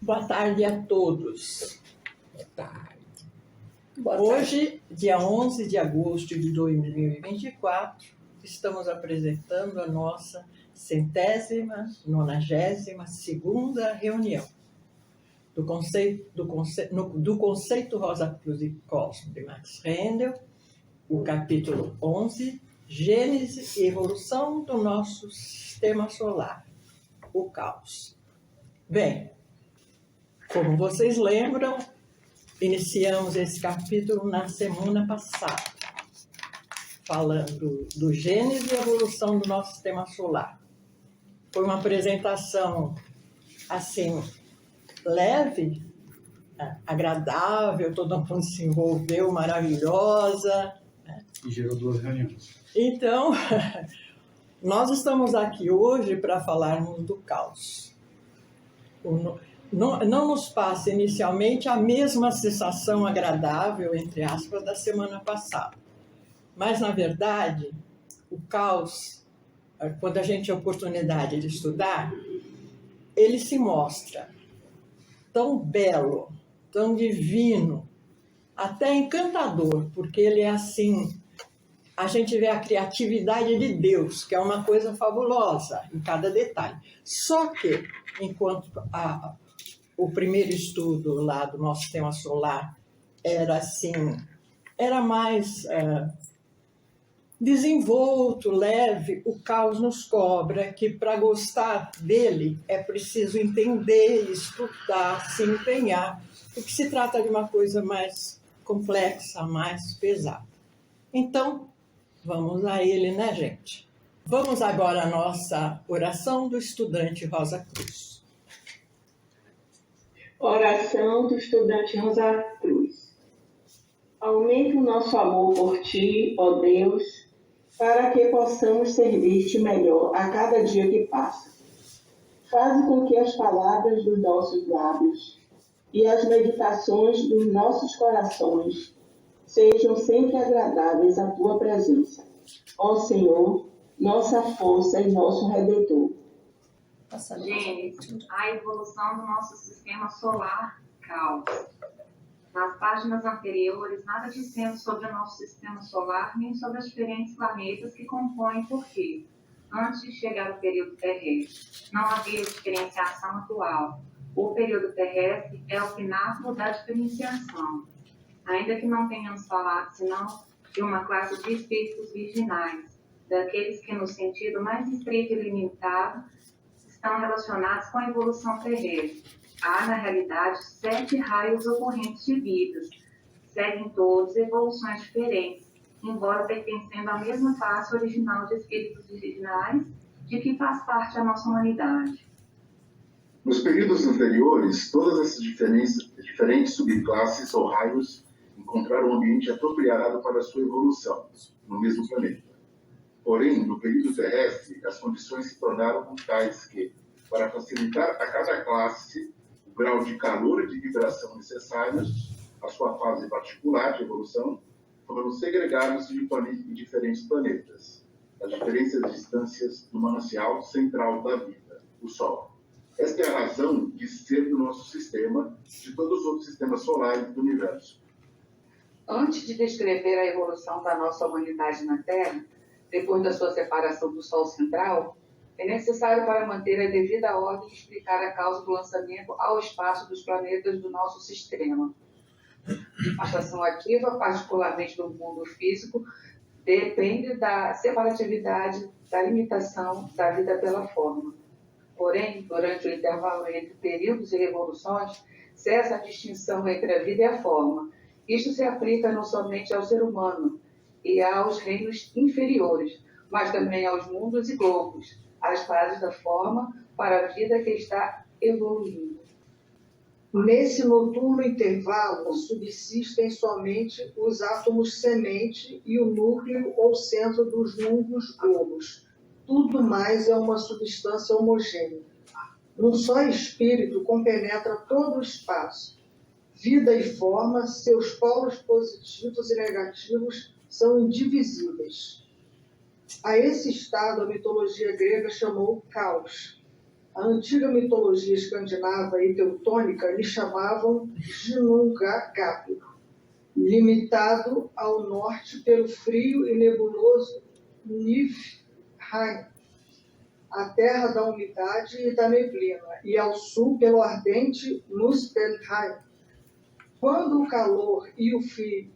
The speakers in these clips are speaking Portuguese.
Boa tarde a todos. Boa tarde. Hoje, dia 11 de agosto de 2024, estamos apresentando a nossa 192ª reunião do Conceito Rosa Cruz e Cosmo de Max Rendel, o capítulo 11, Gênese e Evolução do nosso Sistema Solar, o Caos. Bem, como vocês lembram, iniciamos esse capítulo na semana passada, falando do Gênese e Evolução do nosso Sistema Solar. Foi uma apresentação, assim, leve, agradável, todo mundo se envolveu, maravilhosa. E gerou 2 reuniões. Então, nós estamos aqui hoje para falarmos do caos. Não nos passa inicialmente a mesma sensação agradável, entre aspas, da semana passada. Mas, na verdade, o caos, quando a gente tem a oportunidade de estudar, ele se mostra tão belo, tão divino, até encantador, porque ele é assim, a gente vê a criatividade de Deus, que é uma coisa fabulosa em cada detalhe. Só que, enquanto o primeiro estudo lá do nosso sistema solar era assim, era mais desenvolto, leve, o caos nos cobra que para gostar dele é preciso entender, estudar, se empenhar, porque se trata de uma coisa mais complexa, mais pesada. Então, vamos a ele, né, gente? Vamos agora à nossa oração do estudante Rosa Cruz. Oração do estudante Rosa Cruz. Aumente o nosso amor por Ti, ó Deus, para que possamos servir-te melhor a cada dia que passa. Faze com que as palavras dos nossos lábios e as meditações dos nossos corações sejam sempre agradáveis à Tua presença. Ó Senhor, nossa força e nosso Redentor. Gênese, a evolução do nosso sistema solar, caos. Nas páginas anteriores, nada dissemos sobre o nosso sistema solar, nem sobre os diferentes planetas que compõem, porque, antes de chegar ao período terrestre, não havia diferenciação atual. O período terrestre é o pináculo da diferenciação. Ainda que não tenhamos falado senão de uma classe de espíritos virginais, daqueles que, no sentido mais estreito e limitado, estão relacionados com a evolução terrestre. Há, na realidade, 7 raios ocorrentes de vidas. Seguem todos evoluções diferentes, embora pertencendo à mesma classe original de espíritos virginais, de que faz parte a nossa humanidade. Nos períodos anteriores, todas essas diferentes subclasses ou raios encontraram um ambiente apropriado para a sua evolução, no mesmo planeta. Porém, no período terrestre, as condições se tornaram tais que, para facilitar a cada classe o grau de calor e de vibração necessários à sua fase particular de evolução, foram segregados de diferentes planetas, as diferentes distâncias do manancial central da vida, o Sol. Esta é a razão de ser do nosso sistema, de todos os outros sistemas solares do universo. Antes de descrever a evolução da nossa humanidade na Terra, depois da sua separação do Sol central, é necessário, para manter a devida ordem, explicar a causa do lançamento ao espaço dos planetas do nosso sistema. A estação ativa, particularmente do mundo físico, depende da separatividade, da limitação da vida pela forma. Porém, durante o intervalo entre períodos e revoluções, cessa a distinção entre a vida e a forma. Isto se aplica não somente ao ser humano e aos reinos inferiores, mas também aos mundos e globos, às fases da forma para a vida que está evoluindo. Nesse noturno intervalo, subsistem somente os átomos semente e o núcleo ou centro dos mundos globos. Tudo mais é uma substância homogênea. Um só espírito compenetra todo o espaço. Vida e forma, seus polos positivos e negativos são indivisíveis. A esse estado, a mitologia grega chamou caos. A antiga mitologia escandinava e teutônica lhe chamavam Ginnungagap, limitado ao norte pelo frio e nebuloso Niflheim, a terra da umidade e da neblina, e ao sul pelo ardente Muspelheim. Quando o calor e o frio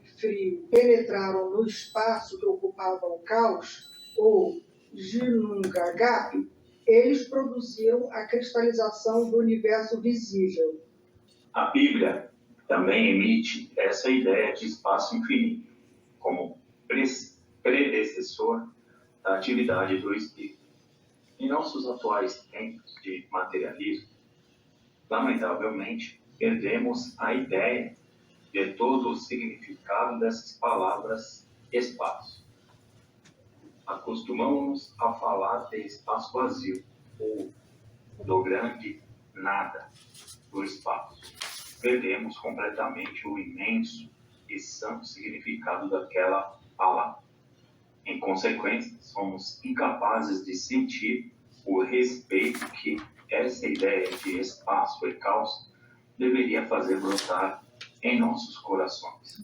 penetraram no espaço que ocupava o caos, ou Ginnungagap, eles produziram a cristalização do universo visível. A Bíblia também emite essa ideia de espaço infinito como predecessor da atividade do Espírito. Em nossos atuais tempos de materialismo, lamentavelmente, perdemos a ideia de todo o significado dessas palavras espaço. Acostumamos a falar de espaço vazio, ou do grande nada do espaço. Perdemos completamente o imenso e santo significado daquela palavra. Em consequência, somos incapazes de sentir o respeito que essa ideia de espaço e caos deveria fazer brotar em nossos corações.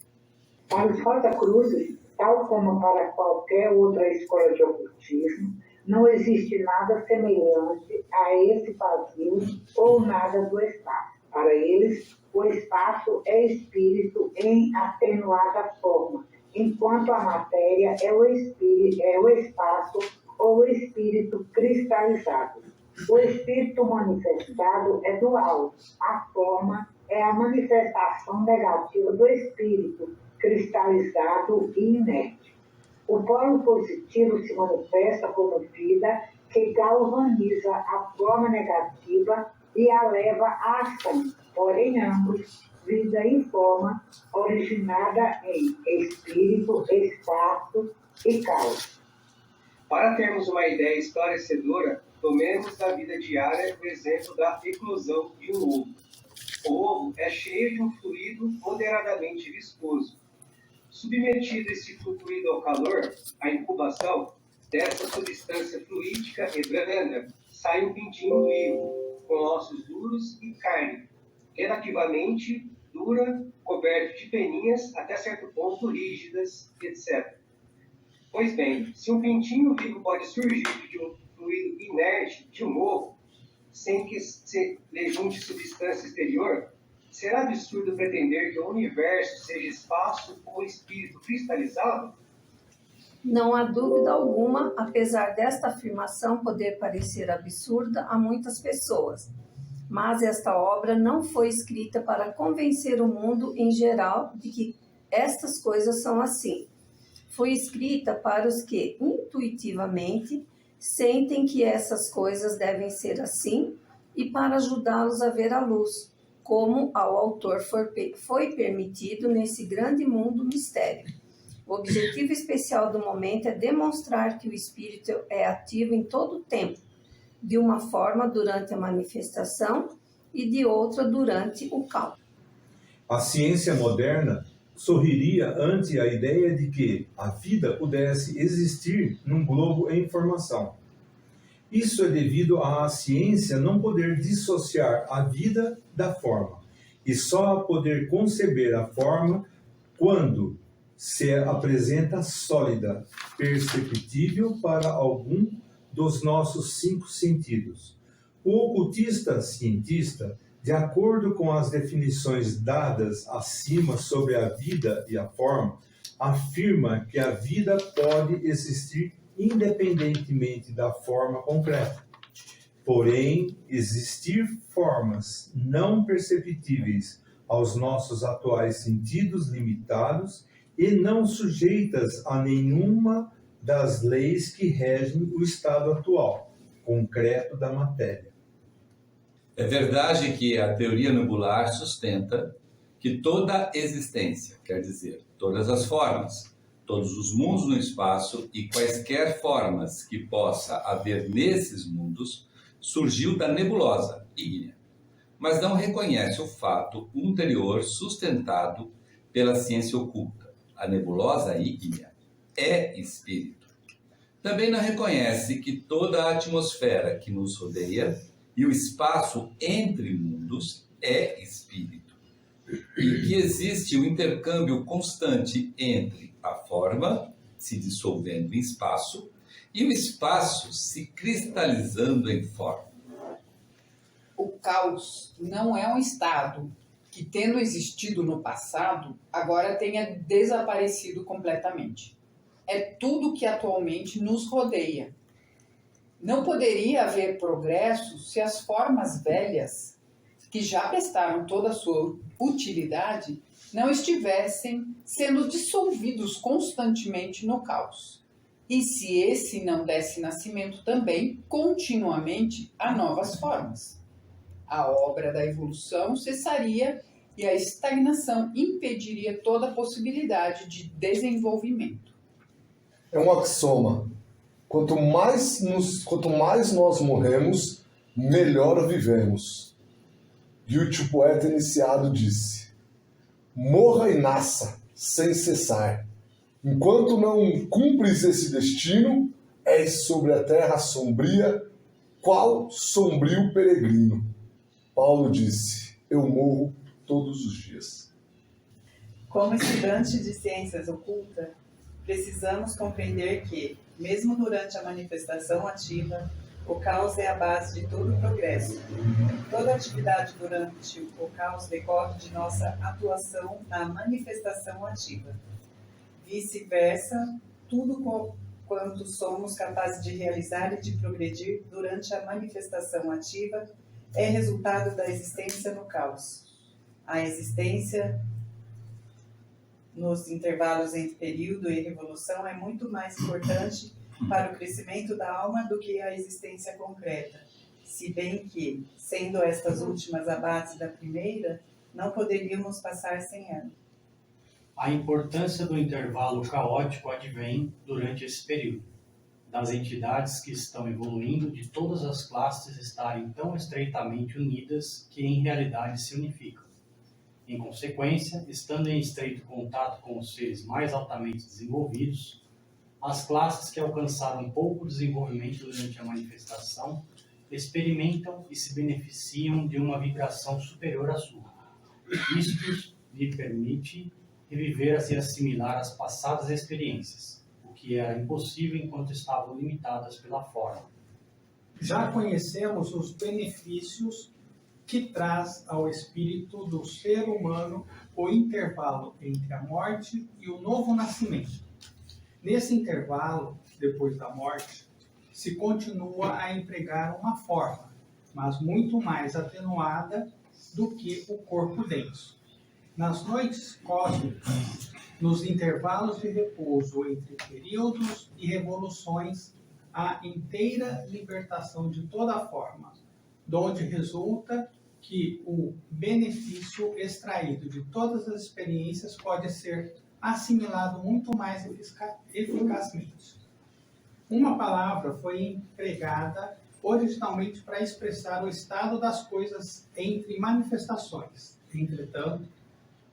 Para os Rosacruzes, tal como para qualquer outra escola de ocultismo, não existe nada semelhante a esse vazio ou nada do espaço. Para eles, o espaço é espírito em atenuada forma, enquanto a matéria é o espaço ou o espírito cristalizado. O espírito manifestado é dual. A forma é a manifestação negativa do espírito, cristalizado e inerte. O polo positivo se manifesta como vida que galvaniza a forma negativa e a leva à ação, porém ambos, vida e forma, originada em espírito, espaço e caos. Para termos uma ideia esclarecedora, tomemos da vida diária o exemplo da eclosão de um ovo. O ovo é cheio de um fluido moderadamente viscoso. Submetido esse fluido ao calor, a incubação dessa substância fluídica e branda, sai um pintinho vivo, com ossos duros e carne, relativamente dura, coberto de peninhas até certo ponto rígidas, etc. Pois bem, se um pintinho vivo pode surgir de um fluido inerte de um ovo, sem que se lhe junte substância exterior, será absurdo pretender que o universo seja espaço ou espírito cristalizado? Não há dúvida alguma, apesar desta afirmação poder parecer absurda a muitas pessoas, mas esta obra não foi escrita para convencer o mundo em geral de que estas coisas são assim. Foi escrita para os que, intuitivamente, sentem que essas coisas devem ser assim e para ajudá-los a ver a luz, como ao autor foi permitido nesse grande mundo mistério. O objetivo especial do momento é demonstrar que o espírito é ativo em todo o tempo, de uma forma durante a manifestação e de outra durante o caos. A ciência moderna sorriria ante a ideia de que a vida pudesse existir num globo em formação. Isso é devido à ciência não poder dissociar a vida da forma, e só poder conceber a forma quando se apresenta sólida, perceptível para algum dos nossos 5 sentidos. O ocultista cientista, de acordo com as definições dadas acima sobre a vida e a forma, afirma que a vida pode existir independentemente da forma concreta. Porém, existir formas não perceptíveis aos nossos atuais sentidos limitados e não sujeitas a nenhuma das leis que regem o estado atual, concreto da matéria. É verdade que a teoria nebular sustenta que toda existência, quer dizer, todas as formas, todos os mundos no espaço e quaisquer formas que possa haver nesses mundos, surgiu da nebulosa ígnea, mas não reconhece o fato ulterior sustentado pela ciência oculta. A nebulosa ígnea é espírito. Também não reconhece que toda a atmosfera que nos rodeia e o espaço entre mundos é espírito. E que existe um intercâmbio constante entre a forma se dissolvendo em espaço e o espaço se cristalizando em forma. O caos não é um estado que, tendo existido no passado, agora tenha desaparecido completamente. É tudo que atualmente nos rodeia. Não poderia haver progresso se as formas velhas, que já prestaram toda a sua utilidade, não estivessem sendo dissolvidos constantemente no caos. E se esse não desse nascimento também, continuamente, a novas formas. A obra da evolução cessaria e a estagnação impediria toda a possibilidade de desenvolvimento. É um axioma. Quanto mais nós morremos, melhor vivemos. E o poeta iniciado disse: morra e nasça, sem cessar. Enquanto não cumpres esse destino, és sobre a terra sombria, qual sombrio peregrino. Paulo disse: eu morro todos os dias. Como estudante de ciências ocultas, precisamos compreender que, mesmo durante a manifestação ativa, o caos é a base de todo o progresso. Toda atividade durante o caos decorre de nossa atuação na manifestação ativa. Vice-versa, tudo quanto somos capazes de realizar e de progredir durante a manifestação ativa é resultado da existência no caos. A existência nos intervalos entre período e revolução é muito mais importante para o crescimento da alma do que a existência concreta, se bem que, sendo estas últimas a base da primeira, não poderíamos passar sem ela. A importância do intervalo caótico advém durante esse período, das entidades que estão evoluindo de todas as classes estarem tão estreitamente unidas que em realidade se unificam. Em consequência, estando em estreito contato com os seres mais altamente desenvolvidos, as classes que alcançaram pouco desenvolvimento durante a manifestação experimentam e se beneficiam de uma vibração superior à sua. Isto lhe permite reviver e assimilar as passadas experiências, o que era impossível enquanto estavam limitadas pela forma. Já conhecemos os benefícios que traz ao espírito do ser humano o intervalo entre a morte e o novo nascimento. Nesse intervalo, depois da morte, se continua a empregar uma forma, mas muito mais atenuada do que o corpo denso. Nas noites cósmicas, nos intervalos de repouso entre períodos e revoluções, há inteira libertação de toda forma, donde resulta que o benefício extraído de todas as experiências pode ser assimilado muito mais eficazmente. Uma palavra foi empregada originalmente para expressar o estado das coisas entre manifestações. Entretanto,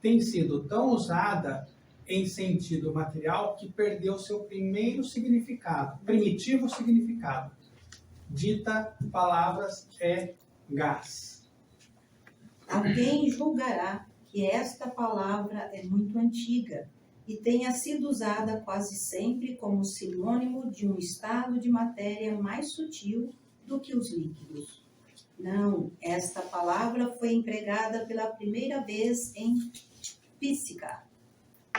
tem sido tão usada em sentido material que perdeu seu primitivo significado. Dita palavras é gás. Alguém julgará que esta palavra é muito antiga e tenha sido usada quase sempre como sinônimo de um estado de matéria mais sutil do que os líquidos. Não, esta palavra foi empregada pela primeira vez em Psíquica,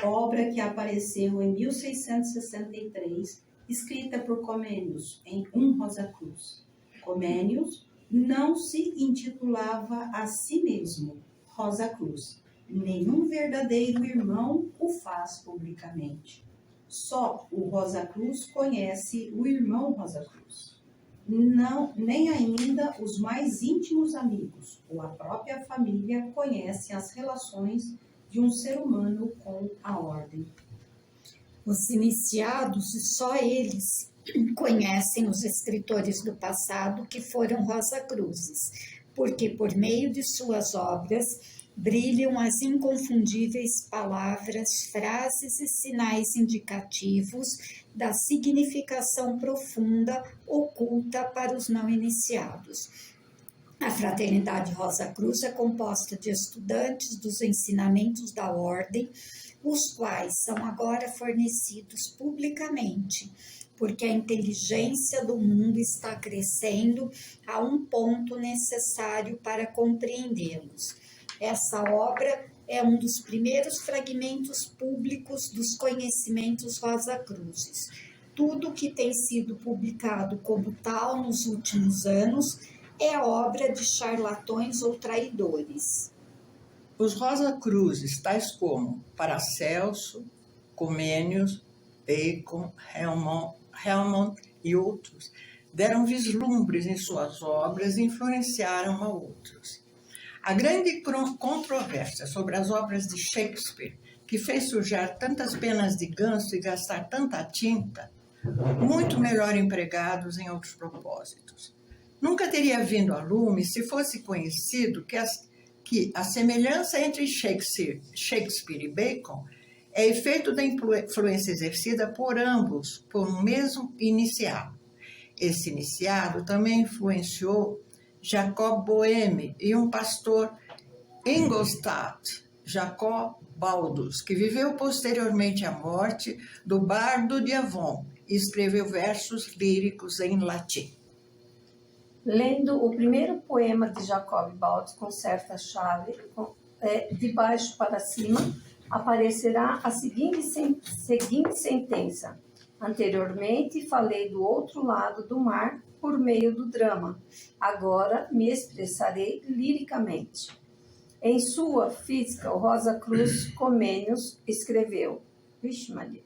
obra que apareceu em 1663, escrita por Comênius em Rosa Cruz. Comênius não se intitulava a si mesmo Rosa Cruz. Nenhum verdadeiro irmão o faz publicamente. Só o Rosa Cruz conhece o irmão Rosa Cruz. Não, nem ainda os mais íntimos amigos ou a própria família conhecem as relações de um ser humano com a ordem. Os iniciados, só eles conhecem os escritores do passado que foram Rosa Cruzes, porque por meio de suas obras brilham as inconfundíveis palavras, frases e sinais indicativos da significação profunda oculta para os não iniciados. A Fraternidade Rosa Cruz é composta de estudantes dos ensinamentos da Ordem, os quais são agora fornecidos publicamente, porque a inteligência do mundo está crescendo a um ponto necessário para compreendê-los. Essa obra é um dos primeiros fragmentos públicos dos conhecimentos Rosa Cruzes. Tudo que tem sido publicado como tal nos últimos anos é obra de charlatões ou traidores. Os Rosa Cruzes, tais como Paracelso, Comênios, Bacon, Helmont e outros, deram vislumbres em suas obras e influenciaram a outros. A grande controvérsia sobre as obras de Shakespeare, que fez sujar tantas penas de ganso e gastar tanta tinta, muito melhor empregados em outros propósitos. Nunca teria vindo a lume se fosse conhecido que a semelhança entre Shakespeare e Bacon é efeito da influência exercida por ambos, por um mesmo iniciado. Esse iniciado também influenciou Jacob Boehme e um pastor Ingolstadt, Jacob Baldus, que viveu posteriormente à morte do bardo de Avon e escreveu versos líricos em latim. Lendo o primeiro poema de Jacob Baldus com certa chave, de baixo para cima, aparecerá a seguinte sentença. Anteriormente falei do outro lado do mar por meio do drama. Agora me expressarei liricamente. Em sua Física, o Rosa Cruz Comênios escreveu: Vixe Maria.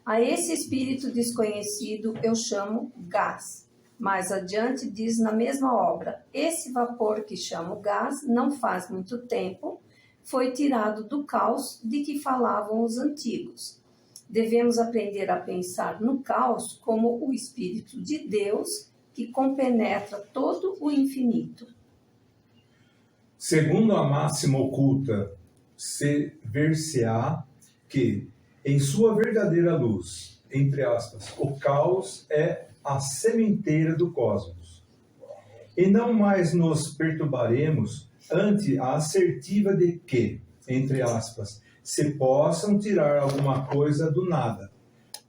A esse espírito desconhecido eu chamo gás. Mais adiante diz na mesma obra: esse vapor que chamo gás não faz muito tempo foi tirado do caos de que falavam os antigos. Devemos aprender a pensar no caos como o Espírito de Deus que compenetra todo o infinito. Segundo a máxima oculta, ver-se-á que, em sua verdadeira luz, entre aspas, o caos é a sementeira do cosmos. E não mais nos perturbaremos ante a assertiva de que, entre aspas, se possam tirar alguma coisa do nada,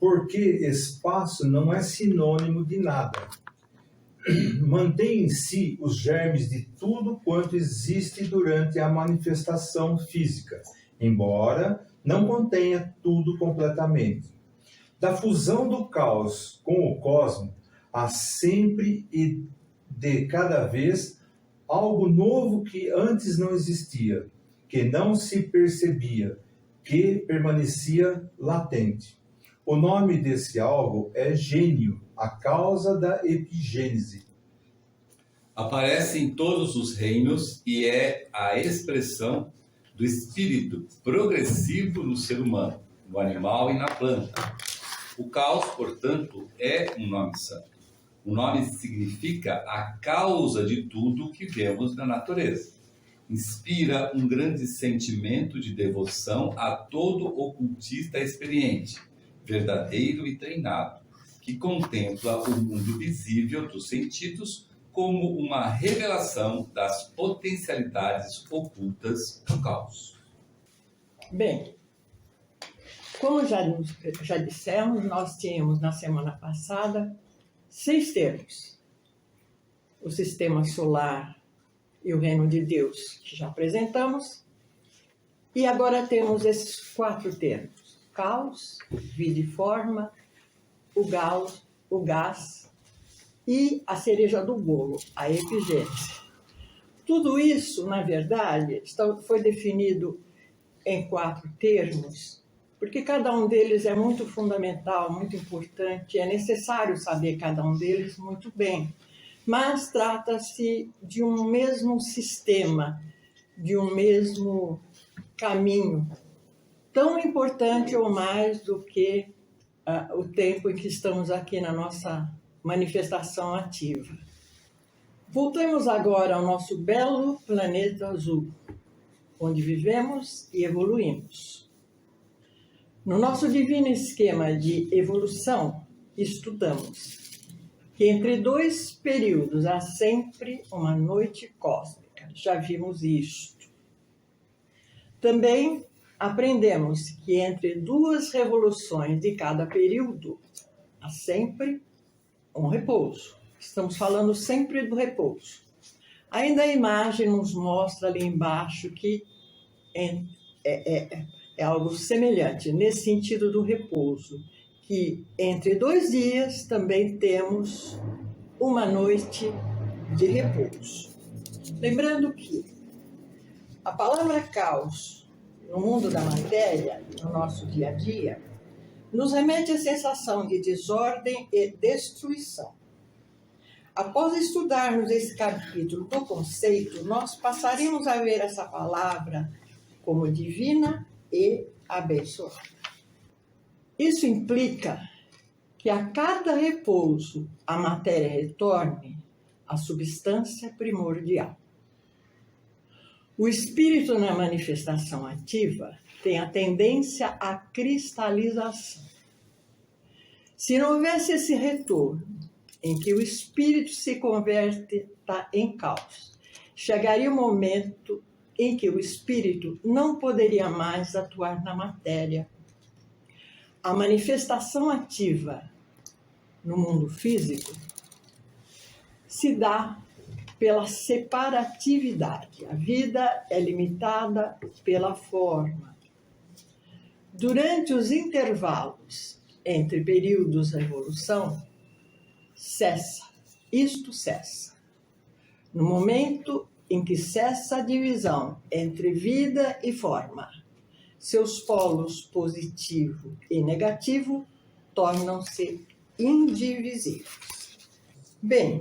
porque espaço não é sinônimo de nada. Mantém em si os germes de tudo quanto existe durante a manifestação física, embora não contenha tudo completamente. Da fusão do caos com o cosmos, há sempre e de cada vez algo novo que antes não existia, que não se percebia, que permanecia latente. O nome desse algo é gênio, a causa da epigênese. Aparece em todos os reinos e é a expressão do espírito progressivo no ser humano, no animal e na planta. O caos, portanto, é um nome santo. O nome significa a causa de tudo que vemos na natureza. Inspira um grande sentimento de devoção a todo ocultista experiente, verdadeiro e treinado, que contempla o mundo visível dos sentidos como uma revelação das potencialidades ocultas do caos. Bem, como já dissemos, nós tínhamos na semana passada 6 termos. O sistema solar e o reino de Deus, que já apresentamos. E agora temos esses 4 termos: caos, vida e forma, o gás e a cereja do bolo, a epigênese. Tudo isso, na verdade, foi definido em 4 termos, porque cada um deles é muito fundamental, muito importante, é necessário saber cada um deles muito bem. Mas trata-se de um mesmo sistema, de um mesmo caminho, tão importante ou mais do que o tempo em que estamos aqui na nossa manifestação ativa. Voltemos agora ao nosso belo planeta azul, onde vivemos e evoluímos. No nosso divino esquema de evolução, estudamos que entre dois períodos há sempre uma noite cósmica. Já vimos isto. Também aprendemos que entre duas revoluções de cada período há sempre um repouso. Estamos falando sempre do repouso. Ainda a imagem nos mostra ali embaixo que é algo semelhante, nesse sentido do repouso, que entre 2 dias também temos uma noite de repouso. Lembrando que a palavra caos, no mundo da matéria, no nosso dia a dia, nos remete à sensação de desordem e destruição. Após estudarmos esse capítulo do conceito, nós passaremos a ver essa palavra como divina e abençoada. Isso implica que a cada repouso a matéria retorne à substância primordial. O espírito na manifestação ativa tem a tendência à cristalização. Se não houvesse esse retorno, em que o espírito se converte em caos, chegaria o momento em que o espírito não poderia mais atuar na matéria. A manifestação ativa no mundo físico se dá pela separatividade. A vida é limitada pela forma. Durante os intervalos entre períodos da evolução, isto cessa. No momento em que cessa a divisão entre vida e forma, seus polos positivo e negativo tornam-se indivisíveis. Bem,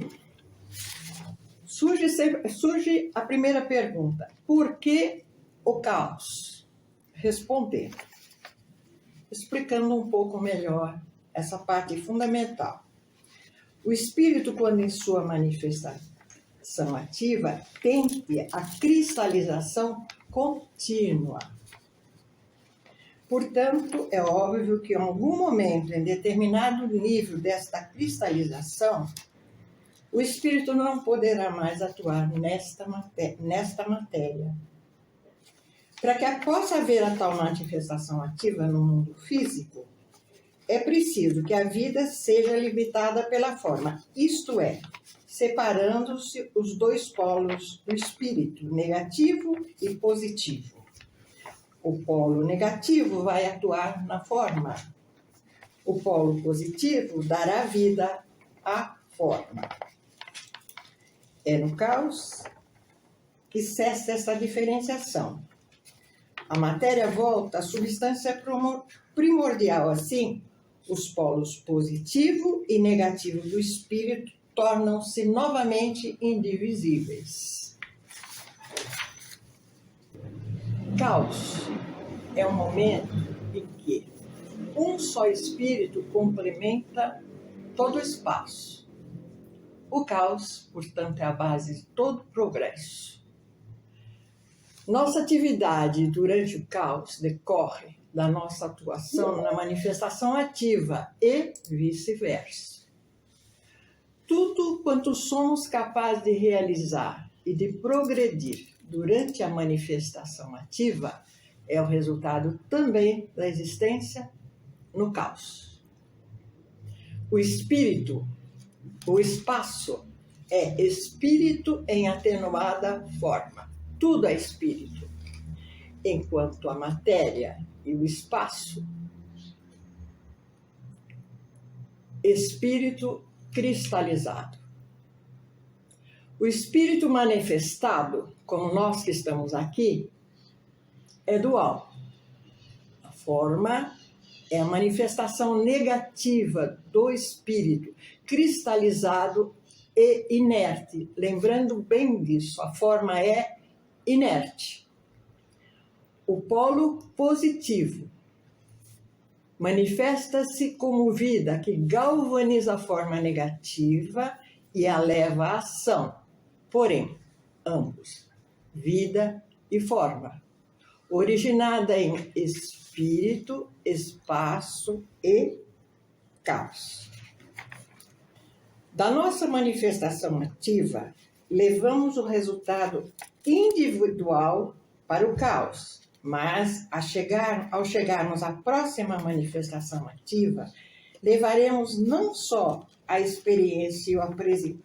surge a primeira pergunta: por que o caos? Respondendo, explicando um pouco melhor essa parte fundamental. O espírito, quando em sua manifestação ativa, tende a cristalização contínua. Portanto, é óbvio que em algum momento, em determinado nível desta cristalização, o espírito não poderá mais atuar nesta matéria. Para que possa haver a tal manifestação ativa no mundo físico, é preciso que a vida seja limitada pela forma, isto é, separando-se os dois polos do espírito, negativo e positivo. O polo negativo vai atuar na forma. O polo positivo dará vida à forma. É no caos que cessa essa diferenciação. A matéria volta à substância primordial. Assim, os polos positivo e negativo do espírito tornam-se novamente indivisíveis. Caos é um momento em que um só espírito complementa todo o espaço. O caos, portanto, é a base de todo progresso. Nossa atividade durante o caos decorre da nossa atuação na manifestação ativa e vice-versa. Tudo quanto somos capazes de realizar e de progredir durante a manifestação ativa é o resultado também da existência no caos. O espaço é espírito em atenuada forma. Tudo é espírito, enquanto a matéria e o espaço, espírito cristalizado. O espírito manifestado, como nós que estamos aqui, é dual. A forma é a manifestação negativa do espírito, cristalizado e inerte. Lembrando bem disso, a forma é inerte. O polo positivo manifesta-se como vida que galvaniza a forma negativa e a leva à ação. Porém, ambos, vida e forma, originada em espírito, espaço e caos. Da nossa manifestação ativa, levamos o resultado individual para o caos, mas ao chegarmos à próxima manifestação ativa, levaremos não só a experiência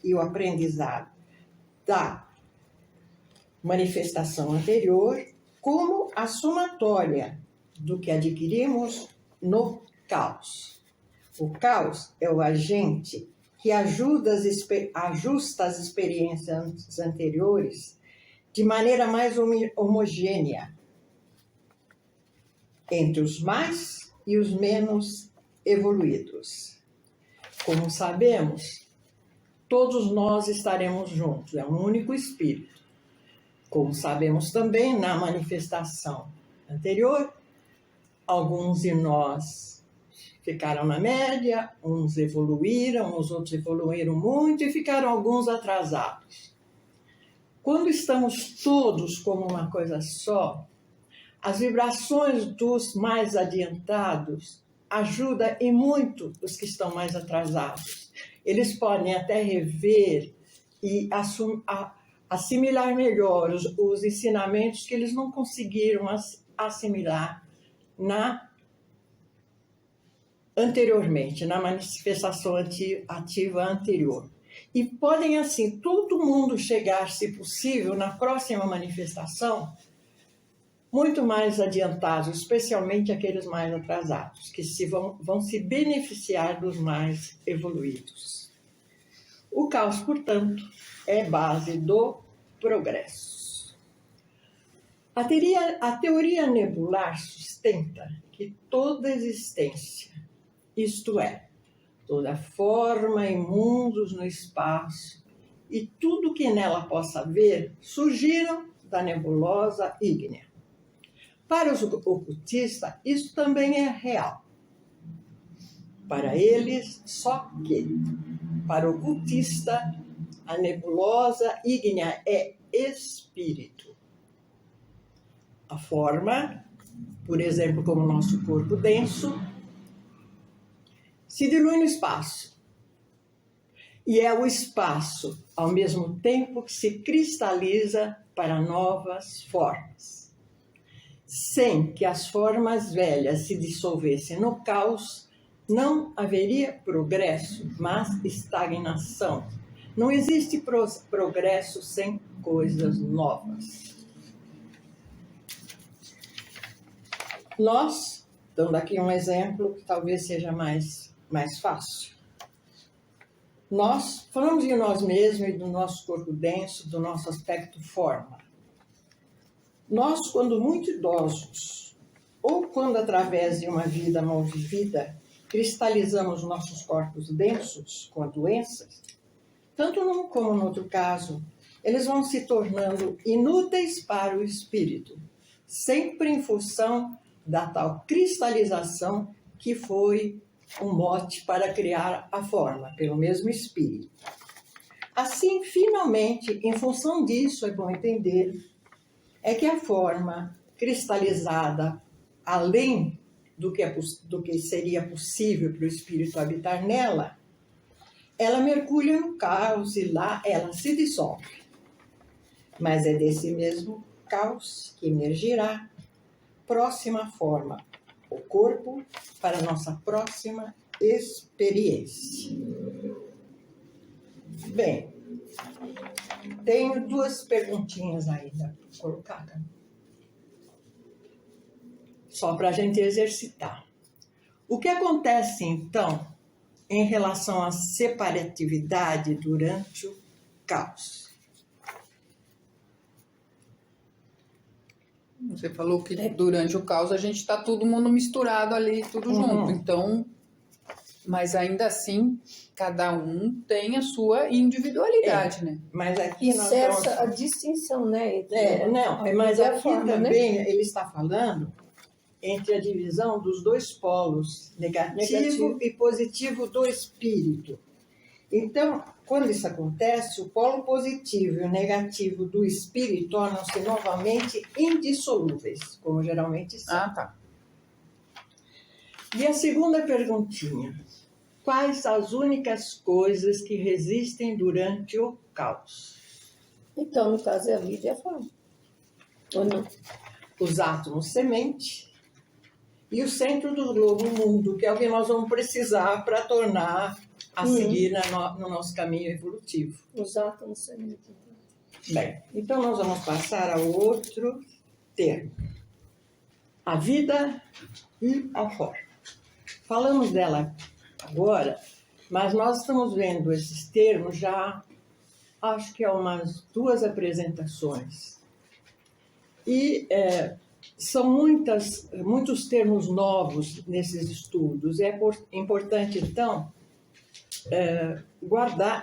e o aprendizado da manifestação anterior, como a somatória do que adquirimos no caos. O caos é o agente que ajusta as experiências anteriores de maneira mais homogênea entre os mais e os menos evoluídos. Como sabemos, todos nós estaremos juntos, é um único espírito. Como sabemos também, na manifestação anterior, alguns de nós ficaram na média, uns evoluíram, os outros evoluíram muito e ficaram alguns atrasados. Quando estamos todos como uma coisa só, as vibrações dos mais adiantados ajudam e muito os que estão mais atrasados. Eles podem até rever e assimilar melhor os ensinamentos que eles não conseguiram assimilar anteriormente, na manifestação ativa anterior. E podem, assim, todo mundo chegar, se possível, na próxima manifestação, muito mais adiantados, especialmente aqueles mais atrasados, que vão se beneficiar dos mais evoluídos. O caos, portanto, é base do progresso. A teoria nebular sustenta que toda existência, isto é, toda forma e mundos no espaço e tudo que nela possa haver, surgiram da nebulosa ígnea. Para os ocultistas, isso também é real. Para eles, só que, para o ocultista, a nebulosa ígnea é espírito. A forma, por exemplo, como o nosso corpo denso, se dilui no espaço. E é o espaço, ao mesmo tempo, que se cristaliza para novas formas. Sem que as formas velhas se dissolvessem no caos, não haveria progresso, mas estagnação. Não existe progresso sem coisas novas. Nós, dando aqui um exemplo que talvez seja mais fácil. Nós falamos de nós mesmos e do nosso corpo denso, do nosso aspecto forma. Nós, quando muito idosos, ou quando através de uma vida mal vivida, cristalizamos nossos corpos densos com doenças, tanto num como no outro caso, eles vão se tornando inúteis para o espírito, sempre em função da tal cristalização que foi um mote para criar a forma, pelo mesmo espírito. Assim, finalmente, em função disso, é bom entender, é que a forma cristalizada, além do que seria possível para o espírito habitar nela, ela mergulha no caos e lá ela se dissolve. Mas é desse mesmo caos que emergirá próxima forma, o corpo, para a nossa próxima experiência. Bem, tenho duas perguntinhas ainda para colocar, só para a gente exercitar. O que acontece, então, em relação à separatividade durante o caos? Você falou que durante o caos a gente está todo mundo misturado ali, tudo junto. Então, mas ainda assim, cada um tem a sua individualidade, né? Mas aqui nós Cessa a distinção, né? Mas aqui forma, também né? ele está falando entre a divisão dos dois polos, negativo e positivo do espírito. Então, quando isso acontece, o polo positivo e o negativo do espírito tornam-se novamente indissolúveis, como geralmente são. Ah, tá. E a segunda perguntinha. quais as únicas coisas que resistem durante o caos? Então, no caso, é a vida e a forma. Ou não? Os átomos semente e o centro do globo, o mundo, que é o que nós vamos precisar para tornar a seguir no nosso caminho evolutivo. Os átomos semente. Bem, então nós vamos passar ao outro termo. A vida e a forma. Falamos dela agora, mas nós estamos vendo esses termos já, acho que há umas 2 apresentações. E são muitos termos novos nesses estudos. É importante, então,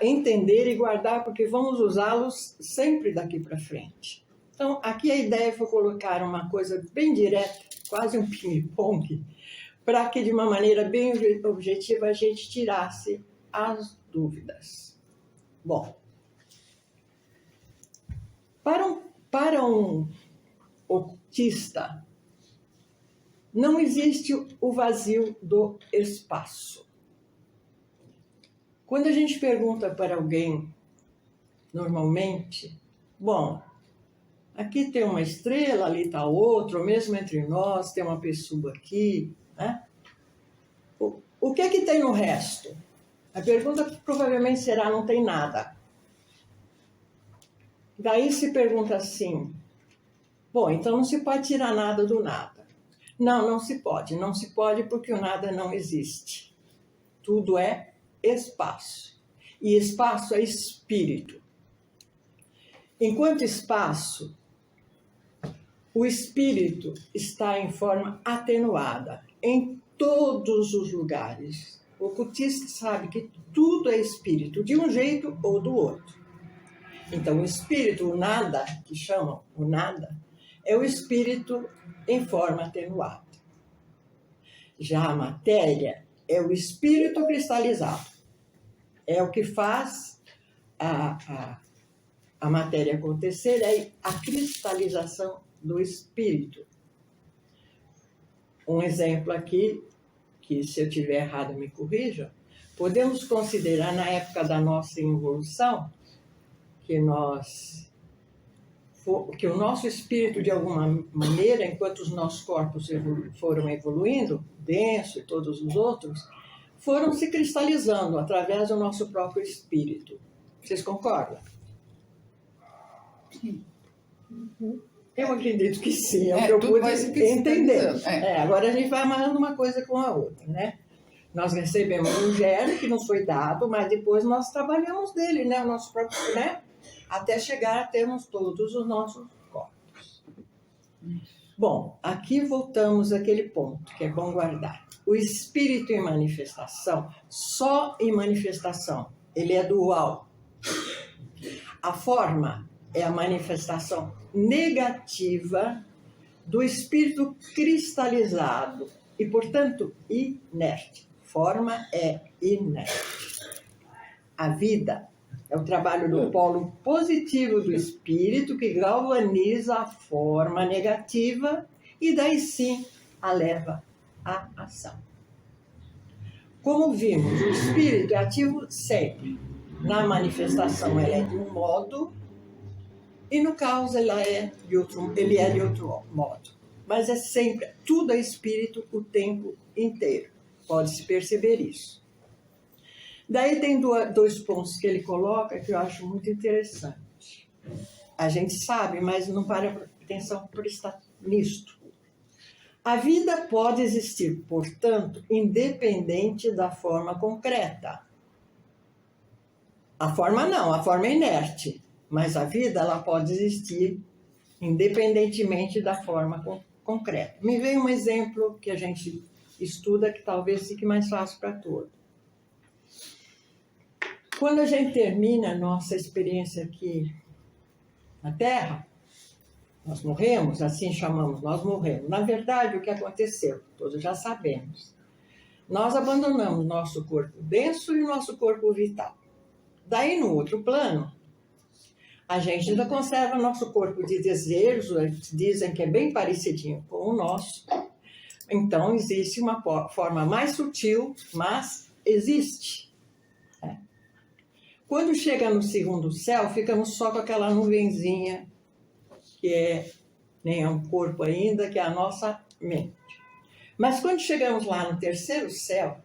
entender e guardar, porque vamos usá-los sempre daqui para frente. Então, aqui a ideia foi colocar uma coisa bem direta, quase um ping-pong, para que de uma maneira bem objetiva a gente tirasse as dúvidas. Bom, para um ocultista, não existe o vazio do espaço. Quando a gente pergunta para alguém, normalmente, bom, aqui tem uma estrela, ali está outra, ou mesmo entre nós tem uma pessoa aqui, né? O que é que tem no resto? A pergunta provavelmente será, não tem nada. Daí se pergunta assim, bom, então não se pode tirar nada do nada. Não se pode. Não se pode porque o nada não existe. Tudo é espaço. E espaço é espírito. Enquanto espaço, o espírito está em forma atenuada em todos os lugares. O ocultista sabe que tudo é espírito, de um jeito ou do outro. Então, o espírito, o nada, que chamam o nada, é o espírito em forma atenuada. Já a matéria é o espírito cristalizado. É o que faz a matéria acontecer, é a cristalização do espírito. Um exemplo aqui, que se eu estiver errado me corrijam, podemos considerar na época da nossa evolução que o nosso espírito, de alguma maneira, enquanto os nossos corpos foram evoluindo, denso e todos os outros, foram se cristalizando através do nosso próprio espírito. Vocês concordam? Sim. Eu acredito que sim, é o que eu pude entender. Agora a gente vai amarrando uma coisa com a outra, né? Nós recebemos um germe que nos foi dado, mas depois nós trabalhamos dele, né? O nosso próprio, né? Até chegar a termos todos os nossos corpos. Bom, aqui voltamos àquele ponto que é bom guardar. O espírito em manifestação, só em manifestação, ele é dual. A forma é a manifestação negativa do espírito cristalizado e, portanto, inerte. Forma é inerte. A vida é o trabalho do polo positivo do espírito que galvaniza a forma negativa e daí sim a leva à ação. Como vimos, o espírito é ativo sempre. Na manifestação ela é de um modo e no caos ele é de outro modo. Mas é sempre, tudo é espírito o tempo inteiro. Pode-se perceber isso. Daí tem 2 pontos que ele coloca que eu acho muito interessante. A gente sabe, mas não para atenção por estar nisto. A vida pode existir, portanto, independente da forma concreta. A forma não, a forma é inerte. Mas a vida ela pode existir independentemente da forma concreta. Me veio um exemplo que a gente estuda que talvez fique mais fácil para todos. Quando a gente termina a nossa experiência aqui na Terra, nós morremos, assim chamamos, nós morremos. Na verdade, o que aconteceu? Todos já sabemos. Nós abandonamos nosso corpo denso e o nosso corpo vital. Daí, no outro plano, a gente ainda conserva nosso corpo de desejos, dizem que é bem parecidinho com o nosso. Então, existe uma forma mais sutil, mas existe. Quando chega no segundo céu, ficamos só com aquela nuvenzinha, que nem é um corpo ainda, que é a nossa mente. Mas quando chegamos lá no terceiro céu,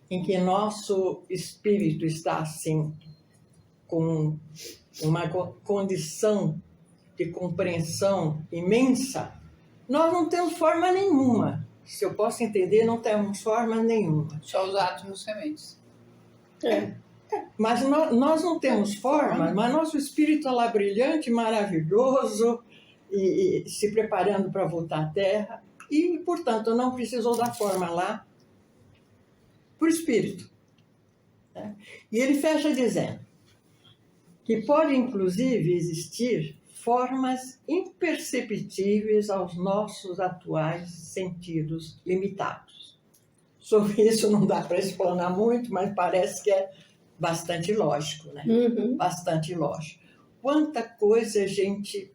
em que nosso espírito está assim, com uma condição de compreensão imensa, nós não temos forma nenhuma. Se eu posso entender, não temos forma nenhuma. Só os átomos sementes. Mas nós não temos forma, mas nosso espírito está lá brilhante, maravilhoso, e se preparando para voltar à Terra, e, portanto, não precisou da forma lá para o espírito. E ele fecha dizendo que pode, inclusive, existir formas imperceptíveis aos nossos atuais sentidos limitados. Sobre isso não dá para explanar muito, mas parece que é bastante lógico, né? Bastante lógico. Quanta coisa a gente...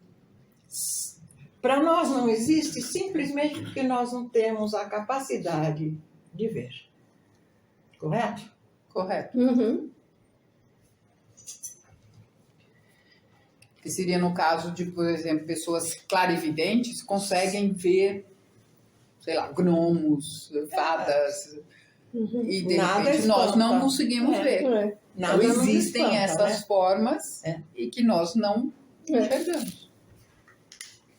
Para nós não existe simplesmente porque nós não temos a capacidade de ver. Correto? Correto. Que seria no caso de, por exemplo, pessoas clarividentes conseguem ver, sei lá, gnomos, fadas, e de repente nós não conseguimos ver. Então existem essas formas e que nós não enxergamos.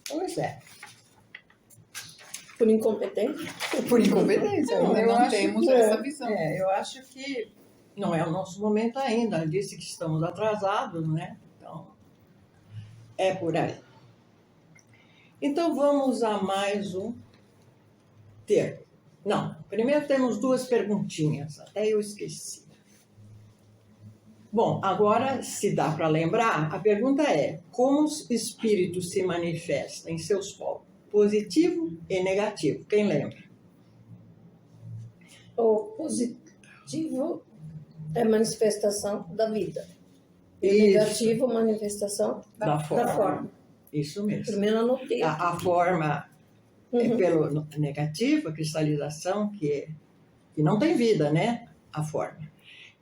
Pois é. Por incompetência? Por incompetência, ainda não temos essa visão. Eu acho que não é o nosso momento ainda. Ele disse que estamos atrasados, né? Então, é por aí. Então, vamos a mais um termo. Não, primeiro temos duas perguntinhas, até eu esqueci. Bom, agora, se dá para lembrar, a pergunta é: como o espírito se manifesta em seus polos? Positivo e negativo. Quem lembra? O positivo é manifestação da vida. E o negativo, manifestação da forma. Isso mesmo. Primeiro anotei. A forma é pelo negativo, a cristalização, que não tem vida, né? A forma.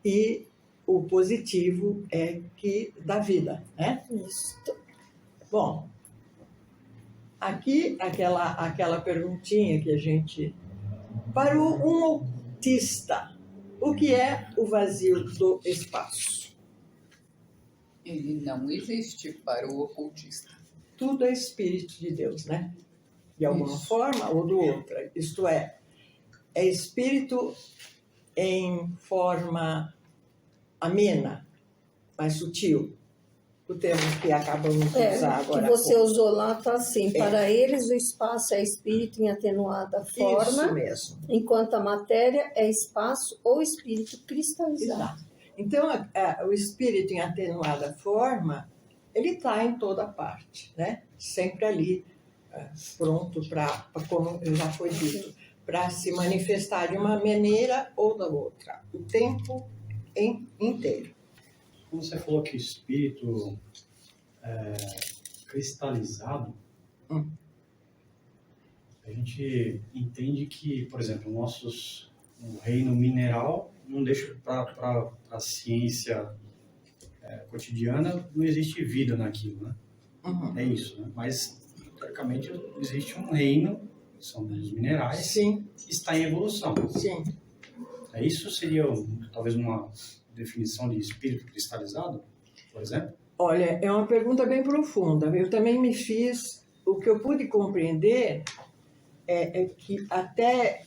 E o positivo é que dá vida, né? Isso. Bom, aqui aquela perguntinha que a gente... Para um ocultista, o que é o vazio do espaço? Ele não existe para o ocultista. Tudo é espírito de Deus, né? De alguma forma ou de outra. Isto é espírito em forma amena, mais sutil. O termo que acabamos de usar agora. Que você usou lá está assim: para eles o espaço é espírito em atenuada forma. Isso mesmo. Enquanto a matéria é espaço ou espírito cristalizado. Exato. Então, o espírito em atenuada forma, ele está em toda parte, né? Sempre ali, pronto para, como já foi dito, para se manifestar de uma maneira ou da outra, o tempo inteiro. Quando você falou que o espírito cristalizado, a gente entende que, por exemplo, o reino mineral não deixa para a ciência cotidiana, não existe vida naquilo, né? É isso, né? Mas, teoricamente, existe um reino, que são os minerais, que está em evolução. Sim. Isso seria talvez uma definição de espírito cristalizado, por exemplo? Olha, é uma pergunta bem profunda. Eu também me fiz... O que eu pude compreender é que até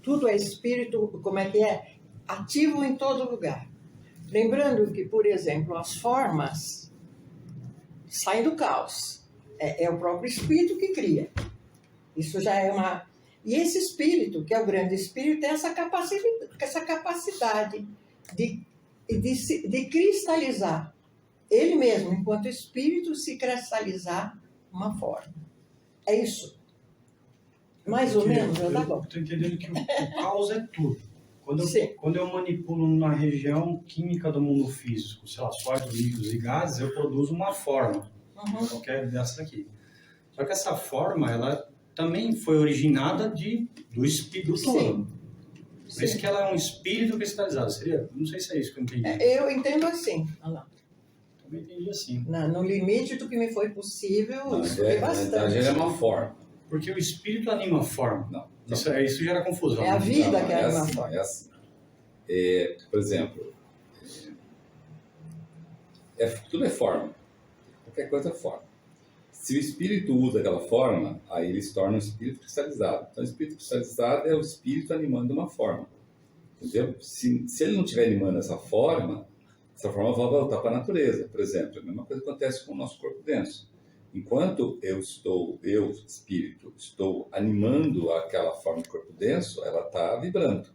tudo é espírito, como é que é? Ativo em todo lugar. Lembrando que, por exemplo, as formas saem do caos. É o próprio espírito que cria. Isso já é uma... E esse espírito, que é o grande espírito, tem essa capacidade de cristalizar. Ele mesmo, enquanto espírito, se cristalizar uma forma. É isso. Mais ou menos, tá bom. Estou entendendo que o caos é tudo. Quando eu manipulo uma região química do mundo físico, sei lá, sólidos, líquidos e gases, eu produzo uma forma, qualquer dessa aqui. Só que essa forma, ela também foi originada do espírito todo. Por isso que ela é um espírito cristalizado, seria? Não sei se é isso que eu entendi. Eu entendo assim. Olha lá. Também entendi assim. No limite do que me foi possível, Não, estudei bastante. é uma forma. Porque o espírito anima a forma. Não. Isso gera confusão. É a vida que anima a assim, forma. É assim. Por exemplo, tudo é forma. Qualquer coisa é forma. Se o espírito usa aquela forma, aí ele se torna um espírito cristalizado. Então, o espírito cristalizado é o espírito animando uma forma. Entendeu? Se ele não estiver animando essa forma vai voltar para a natureza. Por exemplo, a mesma coisa acontece com o nosso corpo denso. Enquanto eu, espírito, estou animando aquela forma de corpo denso, ela está vibrando.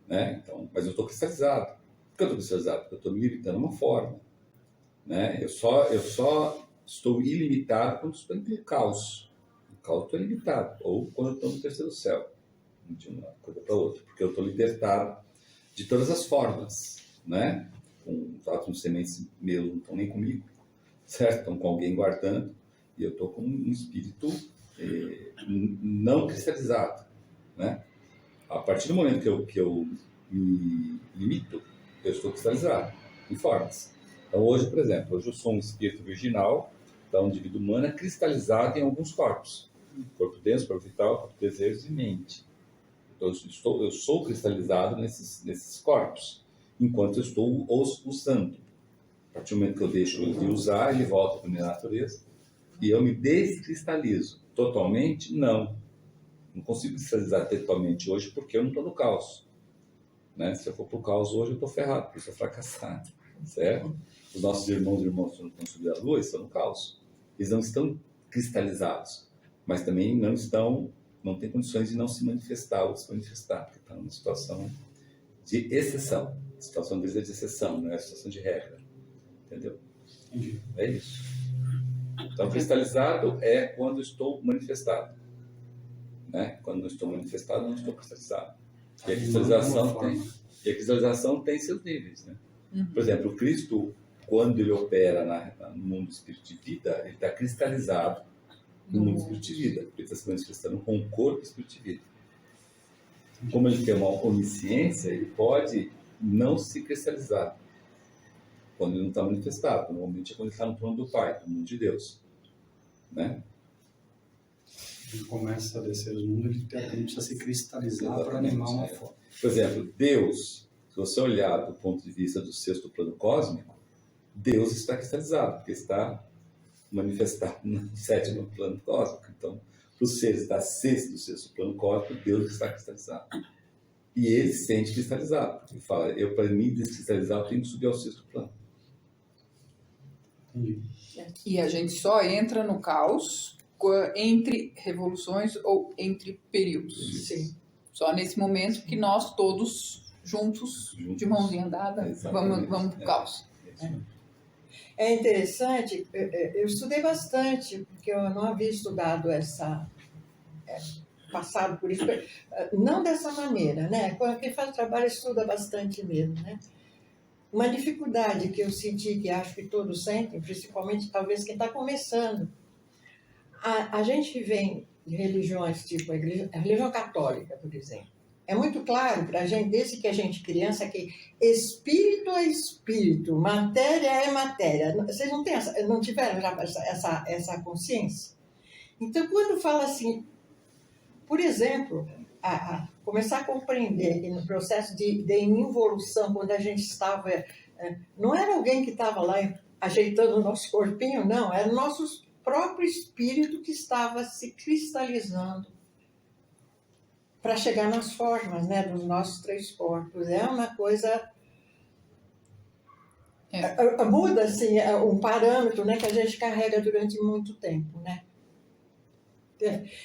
Né? Então, mas eu estou cristalizado. Por que eu estou cristalizado? Porque eu estou me limitando a uma forma. Né? Eu só estou ilimitado quando estou em caos. No caos eu estou ilimitado. Ou quando eu estou no terceiro céu. De uma coisa para outra. Porque eu estou libertado de todas as formas. Né? Os átomos sementes meus não estão nem comigo. Certo? Estão com alguém guardando. E eu estou com um espírito não cristalizado. Né? A partir do momento que eu me limito, eu estou cristalizado em formas. Então hoje, por exemplo, eu sou um espírito virginal, então um indivíduo humano cristalizado em alguns corpos. Corpo denso, corpo vital, corpo de desejos e mente. Então eu sou cristalizado nesses corpos, enquanto eu estou os usando. A partir do momento que eu deixo de usar, ele volta para a minha natureza. E eu me descristalizo. Totalmente, não. Não consigo cristalizar totalmente hoje porque eu não estou no caos. Né? Se eu for para o caos hoje, eu estou ferrado, porque eu sou fracassado. Certo? Os nossos irmãos que estão subindo a lua estão no caos. Eles não estão cristalizados, mas também não têm condições de não se manifestar ou se manifestar, porque estão numa situação de exceção. A situação deles é de exceção, não é a situação de regra. Entendeu? Entendi. É isso. Então, cristalizado é quando estou manifestado. Né? Quando não estou manifestado, não estou cristalizado. E a cristalização tem seus níveis. Né? Por exemplo, o Cristo, quando ele opera no mundo do espírito de vida, ele está cristalizado no mundo do espírito de vida. Ele está se manifestando com o corpo espírito de vida. Como ele tem uma onisciência, ele pode não se cristalizar quando ele não está manifestado. Normalmente é quando ele está no trono do Pai, no mundo de Deus. Né? Ele começa a descer os mundos, ele precisa se cristalizar para animar uma forma. Por exemplo, Deus, se você olhar do ponto de vista do sexto plano cósmico, Deus está cristalizado, porque está manifestado no sétimo plano cósmico. Então, para os seres do sexto plano cósmico, Deus está cristalizado. E ele se sente cristalizado. Ele fala, para mim descristalizar, eu tenho que subir ao sexto plano. Entendi. E a gente só entra no caos entre revoluções ou entre períodos. Sim. Só nesse momento que nós todos juntos. De mãozinha dada, vamos pro caos. É interessante, eu estudei bastante, porque eu não havia estudado passado por isso, não dessa maneira, né? Quem faz trabalho estuda bastante mesmo, né? Uma dificuldade que eu senti, que acho que todos sentem, principalmente talvez quem está começando. A gente vem de religiões tipo a religião católica, por exemplo. É muito claro para a gente, desde que a gente é criança, que espírito é espírito, matéria é matéria. Vocês não tiveram já essa consciência? Então, quando fala assim, por exemplo, começar a compreender que no processo de involução, quando a gente estava... não era alguém que estava lá ajeitando o nosso corpinho, não. Era o nosso próprio espírito que estava se cristalizando para chegar nas formas, né, dos nossos três corpos. É uma coisa... muda, assim, um parâmetro, né, que a gente carrega durante muito tempo, né?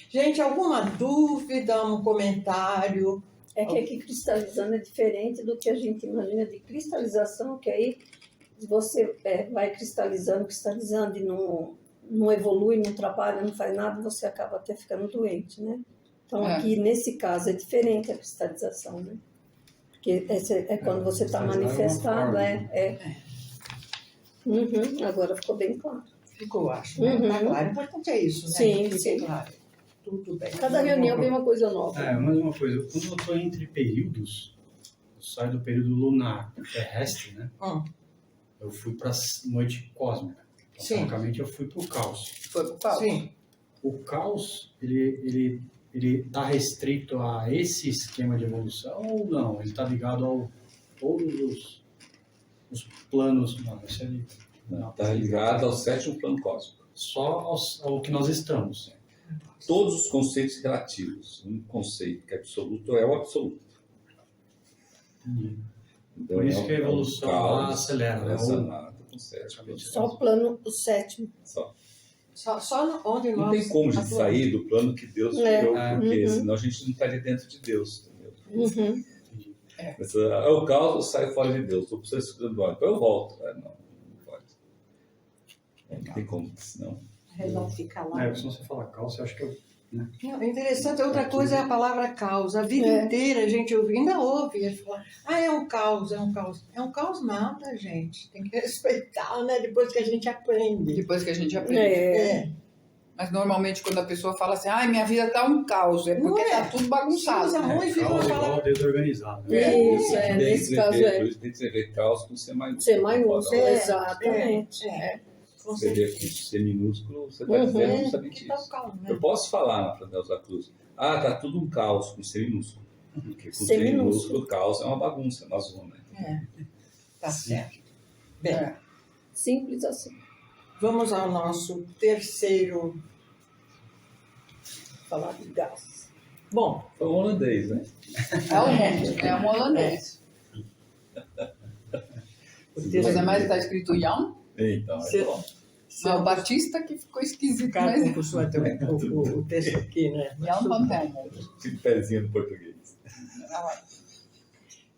Gente, alguma dúvida, um comentário? É que aqui cristalizando é diferente do que a gente imagina de cristalização, que aí você vai cristalizando e não evolui, não trabalha, não faz nada, você acaba até ficando doente, né? Então aqui, nesse caso, é diferente a cristalização, né? Porque é quando você está manifestado, Uhum. Agora ficou bem claro. Ficou, acho. Né? Tá claro. O importante é isso, né? Sim. Claro. Tudo bem. Cada reunião vem uma coisa nova. Mais uma coisa. Quando eu estou entre períodos, eu saio do período lunar terrestre, né? Eu fui para a noite cósmica. Basicamente, eu fui para o caos. Foi para o caos? Sim. O caos, ele está restrito a esse esquema de evolução ou não? Ele está ligado a todos os planos? Não, está ligado ao 7º plano cósmico. Só ao que nós estamos. Todos os conceitos relativos. Um conceito que é absoluto é o absoluto. Então, por isso que a evolução acelera. Só o plano, o 7º. Só onde não tem como a gente sair do plano que Deus criou, porque senão a gente não estaria dentro de Deus. Entendeu? Mas, o caos, eu saio fora de Deus, estou precisando do ar, então eu volto. Não pode. Não tem como, senão. Não fica lá. Se você falar caos, você acha que eu. Né? Não, interessante, outra coisa é a palavra caos. A vida inteira a gente ainda ouve ele falar, é um caos, é um caos. É um caos nada, gente. Tem que respeitar, né? Depois que a gente aprende. Depois que a gente aprende. Mas normalmente quando a pessoa fala assim, minha vida tá um caos, é porque tá tudo bagunçado. Caos igual desorganizado. Isso, nesse caso Por isso tem que escrever caos com C maiúsculo. C maiúsculo, exatamente. Você vê aqui, C minúsculo, você está dizendo justamente isso. Eu posso falar para Nelsa Cruz, tá tudo um caos com C minúsculo. Porque com C minúsculo, caos é uma bagunça, uma zona. Tá certo. Bem, simples assim. Vamos ao nosso terceiro falar de gás. Bom, foi um holandês, né? É um holandês. Mas a mais está escrito Jan? Então, o Batista que ficou esquisito. Mas... o texto aqui, né? Jan van Helmont. Que pezinho do português.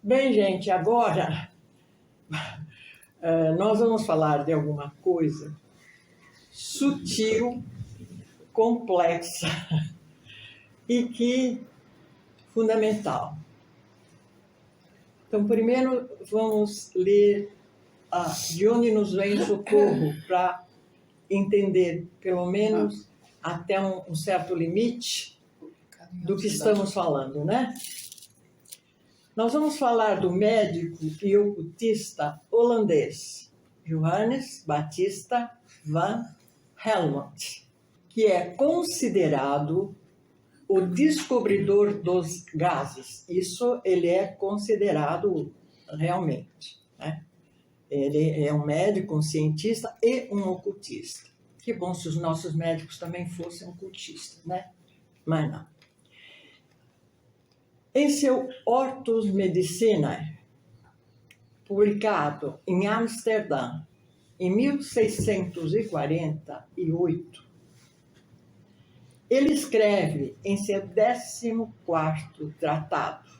Bem, gente, agora nós vamos falar de alguma coisa sutil, complexa e que fundamental. Então, primeiro vamos ler de onde nos vem socorro para entender, pelo menos, até um certo limite do que estamos falando, né? Nós vamos falar do médico e ocultista holandês Johannes Baptista van Helmont, que é considerado o descobridor dos gases. Isso ele é considerado realmente, né? Ele é um médico, um cientista e um ocultista. Que bom se os nossos médicos também fossem ocultistas, né? Mas não. Em seu Hortus Medicinae, publicado em Amsterdã em 1648, ele escreve em seu 14º tratado,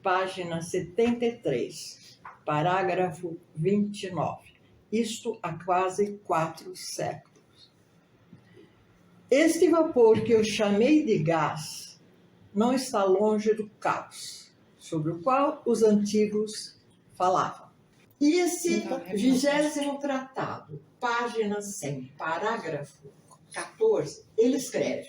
página 73, parágrafo 29, isto há quase 4 séculos. Este vapor que eu chamei de gás não está longe do caos, sobre o qual os antigos falavam. E esse 20º tratado, página 100, parágrafo 14, ele escreve: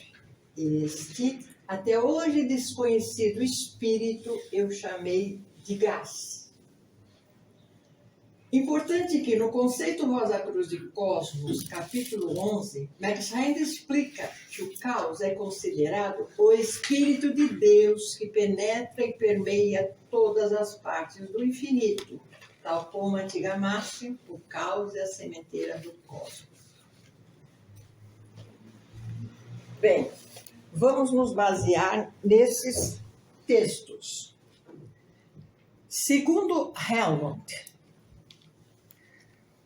este até hoje desconhecido espírito eu chamei de gás. Importante que no conceito Rosa Cruz de Cosmos, capítulo 11, Max Heine explica que o caos é considerado o Espírito de Deus que penetra e permeia todas as partes do infinito, tal como a antiga máxima, o caos é a sementeira do cosmos. Bem, vamos nos basear nesses textos. Segundo Helmont,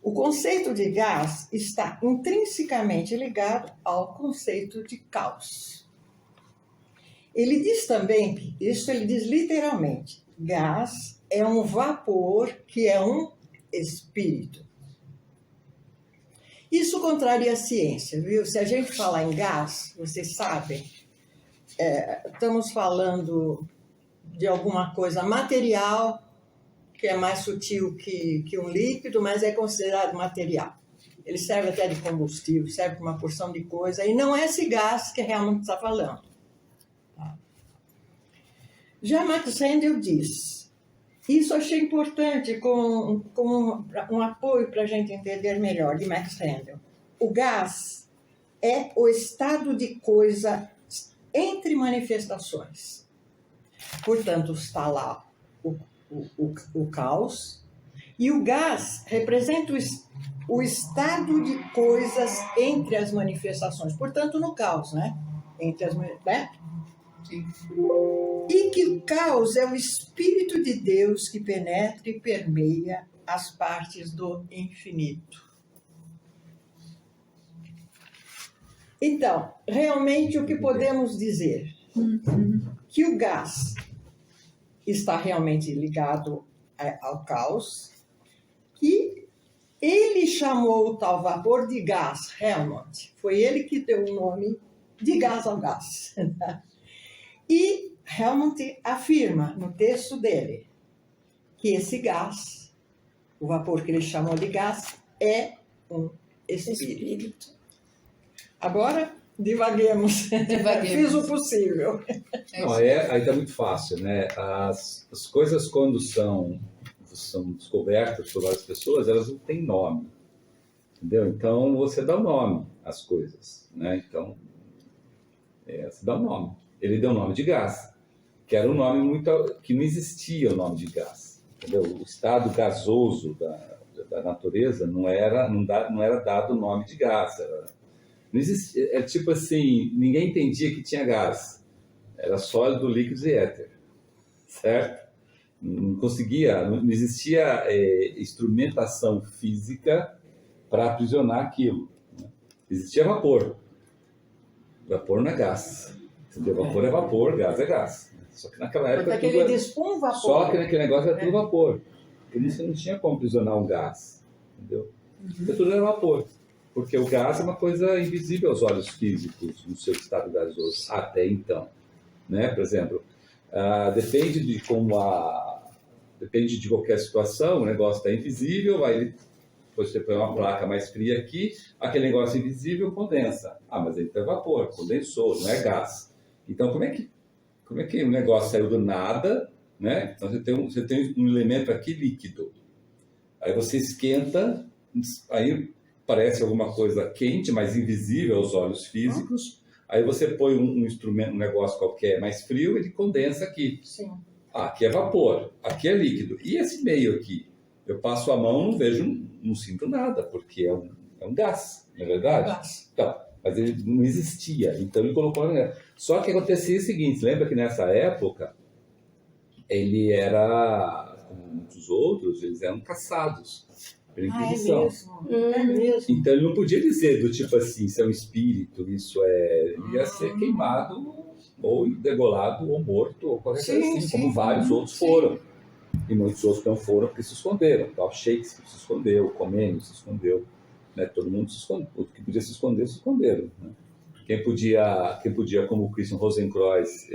o conceito de gás está intrinsecamente ligado ao conceito de caos. Ele diz também, isso ele diz literalmente, gás é um vapor que é um espírito. Isso contraria a ciência, viu? Se a gente falar em gás, vocês sabem, estamos falando de alguma coisa material, que é mais sutil que um líquido, mas é considerado material. ele serve até de combustível, serve para uma porção de coisa, e não é esse gás que Helmut está falando. Tá? Já Max Rendel diz, isso achei importante com um apoio para a gente entender melhor, de Max Rendel. O gás é o estado de coisa entre manifestações. Portanto, está lá o caos, e o gás representa o estado de coisas entre as manifestações. Portanto, no caos, né? Entre as né? Sim. E que o caos é o Espírito de Deus que penetra e permeia as partes do infinito. Então, realmente o que podemos dizer? Que o gás está realmente ligado ao caos, que ele chamou o tal vapor de gás, Helmut. Foi ele que deu o nome de gás ao gás. E Helmut afirma no texto dele que esse gás, o vapor que ele chamou de gás, é um espírito. Agora, divaguemos. Fiz o possível. Não, aí está muito fácil, né? As coisas, quando são descobertas por várias pessoas, elas não têm nome, entendeu? Então, você dá o nome às coisas, né? Então, você dá o nome. Ele deu o nome de gás, que era um nome que não existia o nome de gás, entendeu? O estado gasoso da natureza não era dado o nome de gás. Não existia, é tipo assim, ninguém entendia que tinha gás. Era sólido, líquido e éter, certo? Não existia instrumentação física para aprisionar aquilo. Né? Existia vapor. Vapor não é gás. Entendeu? Vapor é vapor, gás é gás. Só que naquela época vapor. Só que naquele negócio era tudo vapor. Por isso não tinha como aprisionar um gás. Entendeu? Então, tudo era vapor. Porque o gás é uma coisa invisível aos olhos físicos no seu estado gasoso, até então. Né? Por exemplo, depende de qualquer situação, o negócio está invisível, aí depois você põe uma placa mais fria aqui, aquele negócio invisível condensa. Mas ele é vapor, condensou, não é gás. Então, como é que o negócio saiu do nada, né? Então, você tem um elemento aqui líquido. Aí você esquenta, aí parece alguma coisa quente, mas invisível aos olhos físicos. Aí você põe um instrumento, um negócio qualquer mais frio, ele condensa aqui. Sim. Aqui é vapor, aqui é líquido. E esse meio aqui? Eu passo a mão, não sinto nada, porque é um gás, não é verdade? Gás. Então, mas ele não existia, então ele colocou... Só que acontecia o seguinte, lembra que nessa época, ele era, como muitos outros, eles eram caçados pela Inquisição. É mesmo. Então ele não podia dizer do tipo assim, isso é um espírito, isso ia ser queimado, ou degolado, ou morto, ou qualquer coisa assim, como vários outros foram. E muitos outros não foram porque se esconderam. Então, Shakespeare se escondeu, Comênio se escondeu, né? Todo mundo se escondeu. O que podia se esconder, se esconderam. Né? Quem podia, como o Christian Rosenkreuz,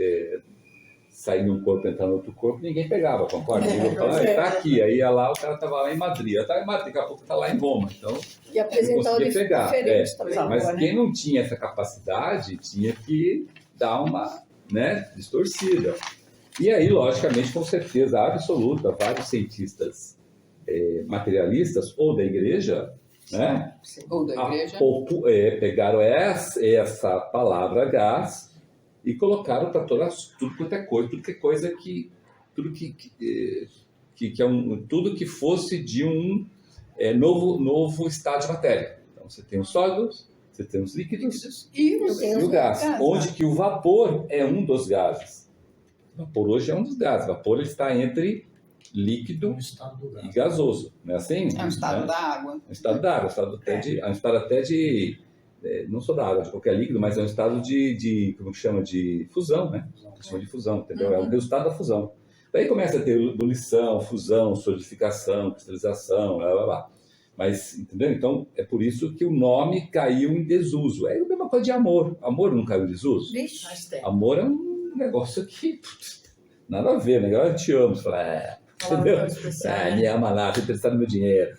sair de um corpo e entrar no outro corpo, ninguém pegava, concorda? Ninguém falava, tá aqui. Aí ia lá, o cara estava lá em Madrid. Estava em Madrid, daqui a pouco está lá em Roma. Então, e apresentar não conseguia pegar. também. Mas quem não tinha essa capacidade tinha que dar uma, né, distorcida. E aí, logicamente, com certeza absoluta, vários cientistas materialistas ou da igreja, né, ou da igreja, pegaram essa palavra gás e colocaram para tudo quanto é coisa, tudo que fosse de um novo estado de matéria. Então, você tem os sólidos, você tem os líquidos e o gás, onde que o vapor é um dos gases. O vapor hoje é um dos gases. O vapor está entre líquido e gasoso. Não é assim? É um estado da água. É um estado da água. É um estado até de... não só da água, de qualquer líquido, mas é um estado de como que chama? De fusão, né? Questão de fusão, entendeu? É o resultado da fusão. Daí começa a ter ebulição, fusão, solidificação, cristalização, blá, blá, blá. Mas, entendeu? Então, é por isso que o nome caiu em desuso. É a mesma coisa de amor. Amor não caiu em desuso? Vixe. Amor é um negócio que nada a ver, né? Eu te amo. Você fala, palavra especial, né? Me ama lá, tem prestado meu dinheiro.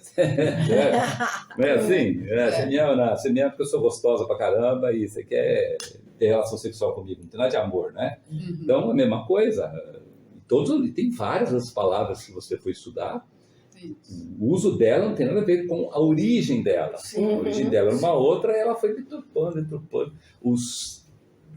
Não é assim? Você me ama porque eu sou gostosa pra caramba e você quer ter relação sexual comigo. Não tem nada de amor, né? Então, a mesma coisa. Tem várias das palavras que você foi estudar. O uso dela não tem nada a ver com a origem dela. Sim. A origem dela era uma outra e ela foi deturpando. Os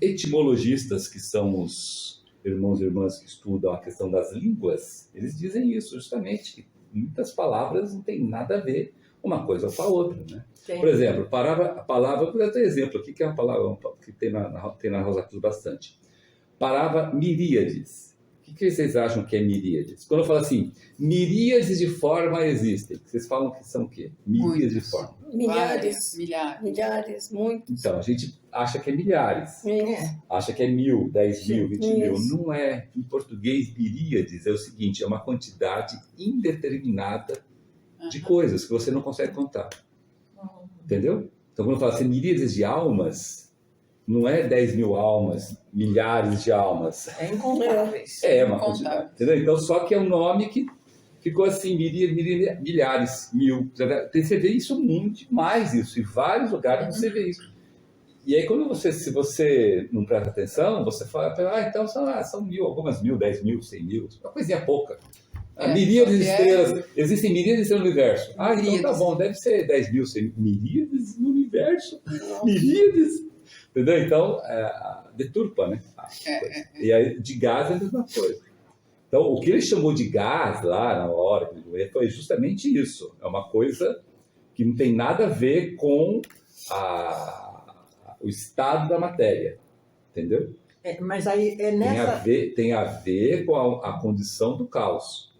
etimologistas, que são os irmãos e irmãs que estudam a questão das línguas, eles dizem isso justamente, que muitas palavras não têm nada a ver uma coisa com a outra, né? Por exemplo, a palavra, vou dar um exemplo aqui, que é uma palavra que tem na Rosa Cruz bastante. Palavra miríades. O que vocês acham que é miríades? Quando eu falo assim, miríades de forma existem, vocês falam que são o quê? Miríades de forma. Milhares, muitos. Então, a gente acha que é milhares. Acha que é 1.000, 10.000, 20.000. Não é. Em português, miríades é o seguinte, é uma quantidade indeterminada de coisas que você não consegue contar. Entendeu? Então, quando eu falo assim, miríades de almas, não é 10.000 almas, milhares de almas. É incontáveis. É uma quantidade. Entendeu? Então, só que é um nome que ficou assim, milhares, 1.000. Você vê isso muito mais, isso. Em vários lugares você vê isso. E aí, se você não presta atenção, você fala, então são 1.000, algumas 1.000, 10.000, 100.000. Uma coisinha pouca. Miríades de estrelas. Existem miríades de estrelas no universo. Então tá bom, deve ser 10.000, 100.000. Miríades no universo? Miríades? Entendeu? Então, deturpa, né? E aí, de gás é a mesma coisa. Então, o que ele chamou de gás lá na hora que ele foi justamente isso. É uma coisa que não tem nada a ver com o estado da matéria. Entendeu? Mas aí é nessa... Tem a ver com a condição do caos.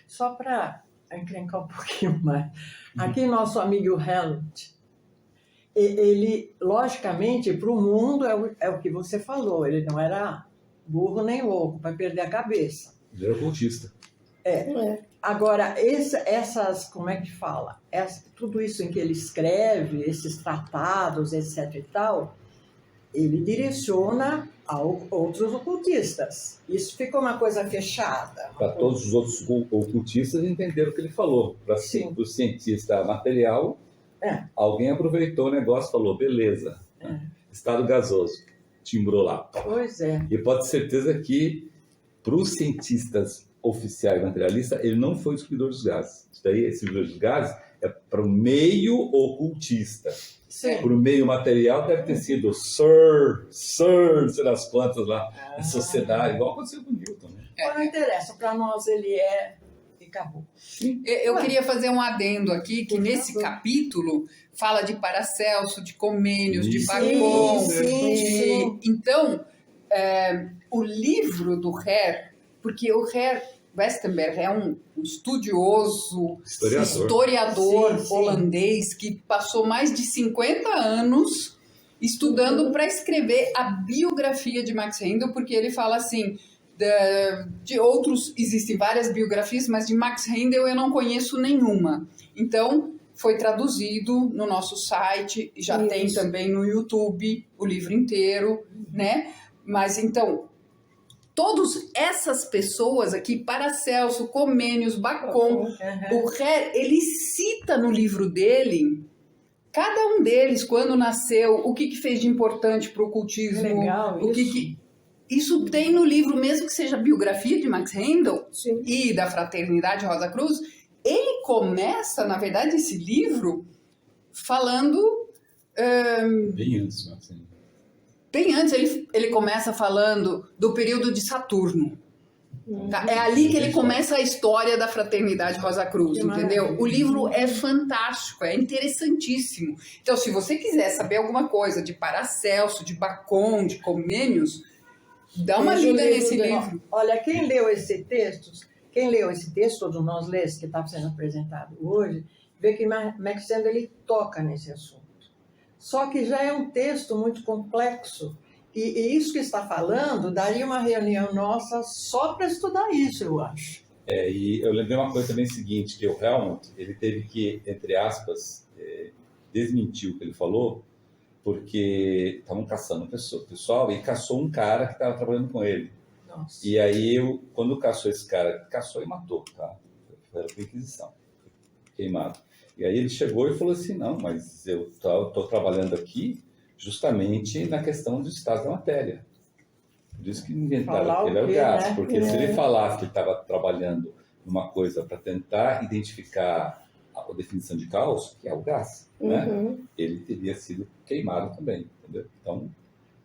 Só para encrencar um pouquinho mais. Aqui, nosso amigo Helmut, ele, logicamente, para o mundo é o que você falou, ele não era burro nem louco para perder a cabeça. Ele era ocultista. Agora, essas, como é que fala? Tudo isso em que ele escreve, esses tratados, etc. e tal, ele direciona a outros ocultistas. Isso ficou uma coisa fechada. Para todos os outros ocultistas entenderam o que ele falou. Para o cientista material, alguém aproveitou o negócio e falou, beleza, estado gasoso, timbrou lá. Pois é. E pode ter certeza que, para os cientistas oficiais materialistas, ele não foi o descobridor dos gases. Isso daí, esse descobridor dos gases, é para o meio ocultista. Para o meio material deve ter sido Sir, não sei das quantas lá, a sociedade, igual aconteceu com o Newton. Né? Não interessa, para nós ele é e acabou. Eu queria fazer um adendo aqui, que nesse capítulo fala de Paracelso, de Comênios, de Bacon. Então, o livro do Hare, porque o Hare Westenberg é um estudioso, historiador holandês que passou mais de 50 anos estudando para escrever a biografia de Max Rendel, porque ele fala assim, de outros, existem várias biografias, mas de Max Rendel eu não conheço nenhuma. Então, foi traduzido no nosso site, já tem também no YouTube o livro inteiro, né? Mas então... Todas essas pessoas aqui, Paracelso, Comênios, Bacon, o Hare, ele cita no livro dele, cada um deles, quando nasceu, o que fez de importante para o ocultismo. Legal, isso tem no livro, mesmo que seja a biografia de Max Rendel e da Fraternidade Rosa Cruz. Ele começa, na verdade, esse livro falando... Bem antes, Max Rendel. Bem antes, ele começa falando do período de Saturno. Tá? É ali que ele começa a história da Fraternidade Rosa Cruz, entendeu? O livro é fantástico, é interessantíssimo. Então, se você quiser saber alguma coisa de Paracelso, de Bacon, de Comênios, dá uma lida nesse livro. Olha, quem leu esse texto, todos nós lemos, que está sendo apresentado hoje, vê que Max Rendel ele toca nesse assunto. Só que já é um texto muito complexo. E isso que está falando, daria uma reunião nossa só para estudar isso, eu acho. E eu lembrei uma coisa também seguinte, que o Helmut, ele teve que, entre aspas, desmentir o que ele falou, porque estavam caçando o pessoal e caçou um cara que estava trabalhando com ele. Nossa. E aí, quando caçou esse cara, caçou e matou, tá? Foi a Inquisição, queimado. E aí ele chegou e falou assim, não, mas eu estou trabalhando aqui justamente na questão do estado da matéria. Por isso que inventaram que ele é o gás, né? Porque se ele falasse que ele estava trabalhando numa coisa para tentar identificar a definição de caos, que é o gás, né? Ele teria sido queimado também, entendeu? Então,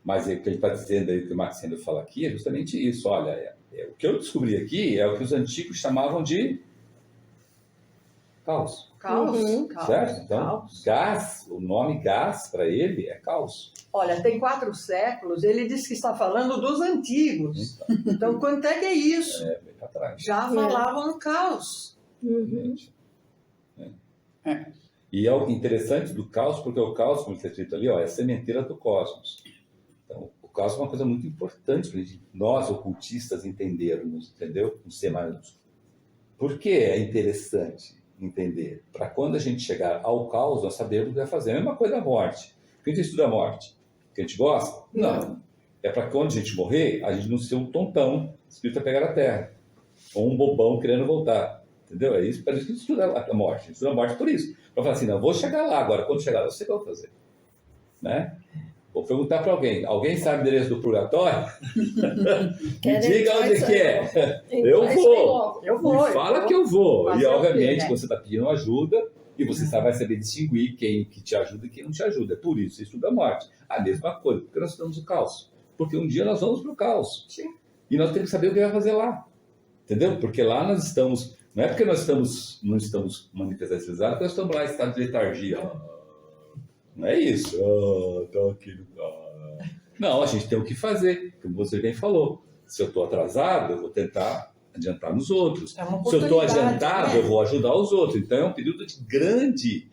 mas o que ele está dizendo aí, o que o Max Sandel fala aqui, é justamente isso. Olha, o que eu descobri aqui é o que os antigos chamavam de caos. Caos, certo? Então, gás, o nome gás para ele é caos. Olha, tem 4 séculos, ele diz que está falando dos antigos. Então quanto é que é isso? Bem para trás. Já falavam no caos. E é o interessante do caos, porque o caos, como está escrito ali, é a sementeira do cosmos. Então, o caos é uma coisa muito importante para nós, ocultistas, entendermos, entendeu? No C maiúsculo. Por que é interessante entender? Para quando a gente chegar ao caos, nós sabermos o que vai fazer. A mesma coisa da morte. Por que a gente estuda a morte? Porque a gente gosta? Não. É para quando a gente morrer, a gente não ser um tontão espírito a pegar a terra. Ou um bobão querendo voltar. Entendeu? É isso, para isso que a gente estuda a morte. A gente estuda a morte por isso. Para falar assim, não, vou chegar lá agora. Quando chegar lá, eu sei o que eu vou fazer. Né? Vou perguntar para alguém. Alguém sabe o endereço do purgatório? Me diga onde que é. Eu vou. Me fala que eu vou. E, obviamente, quando você está pedindo ajuda, e você vai saber distinguir quem que te ajuda e quem não te ajuda. É por isso, você estuda a morte. A mesma coisa, porque nós estudamos o caos. Porque um dia nós vamos para o caos. Sim. E nós temos que saber o que vai fazer lá. Entendeu? Porque lá nós estamos... Não é porque nós não estamos manifestados, que nós estamos lá em estado de letargia. Não é isso. Tô aqui no carro. Não, a gente tem o que fazer, como você bem falou. Se eu estou atrasado, eu vou tentar adiantar nos outros. Se eu estou adiantado, eu vou ajudar os outros. Então é um período de grande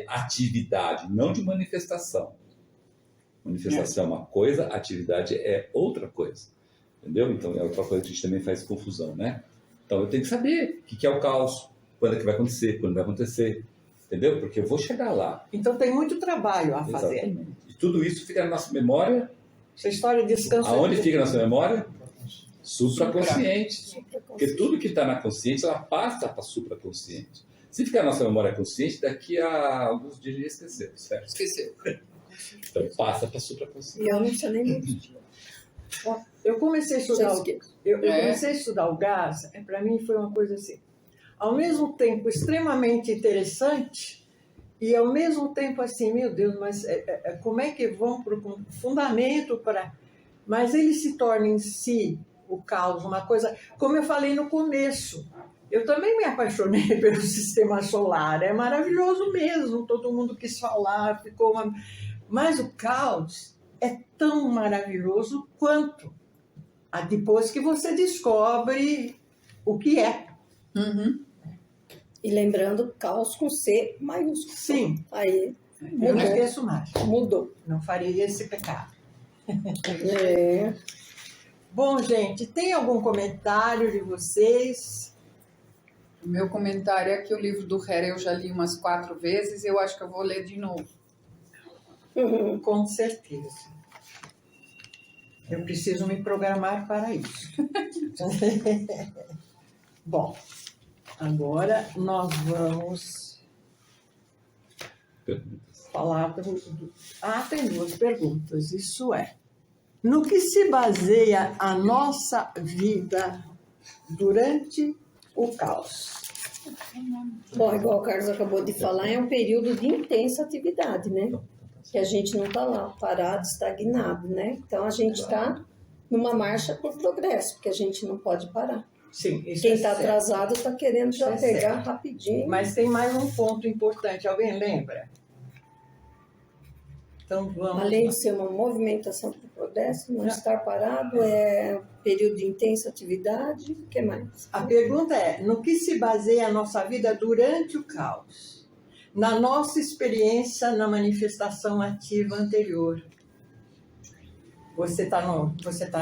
atividade, não de manifestação. Manifestação é uma coisa, atividade é outra coisa. Entendeu? Então é outra coisa que a gente também faz confusão, né? Então eu tenho que saber o que é o caos, quando é que vai acontecer, quando vai acontecer. Entendeu? Porque eu vou chegar lá. Então tem muito trabalho a fazer. Exatamente. E tudo isso fica na nossa memória. Essa história de descanso. Aonde fica a nossa memória? Supraconsciente. Porque tudo que está na consciente, ela passa para supraconsciente. Se ficar na nossa memória consciente, daqui a alguns dias já esqueceu, certo? Esqueceu. Então passa para supraconsciente. Eu não sei nem Eu comecei a estudar eu comecei a estudar o gás, para mim foi uma coisa assim, ao mesmo tempo extremamente interessante e ao mesmo tempo assim, meu Deus, mas como é que vão para o fundamento para... Mas ele se torna em si, o caos, uma coisa, como eu falei no começo, eu também me apaixonei pelo sistema solar, é maravilhoso mesmo, todo mundo quis falar, ficou uma... Mas o caos é tão maravilhoso quanto depois que você descobre o que é. E lembrando, caos com C maiúsculo. Sim. Aí eu não esqueço mais. Mudou. Não faria esse pecado. Bom, gente, tem algum comentário de vocês? O meu comentário é que o livro do Hera eu já li umas 4 vezes e eu acho que eu vou ler de novo. Com certeza. Eu preciso me programar para isso. Bom, agora nós vamos falar... tem 2 perguntas. Isso é, no que se baseia a nossa vida durante o caos? Bom, igual o Carlos acabou de falar, é um período de intensa atividade, né? Que a gente não está lá parado, estagnado, né? Então a gente está numa marcha por progresso, porque a gente não pode parar. Sim, isso Quem é está certo. atrasado está querendo já Isso é pegar certo. rapidinho. Mas tem mais um ponto importante, alguém lembra? Então vamos. Além de ser uma movimentação por progresso, não estar parado é um período de intensa atividade, o que mais? A pergunta é, no que se baseia a nossa vida durante o caos? Na nossa experiência na manifestação ativa anterior. Você está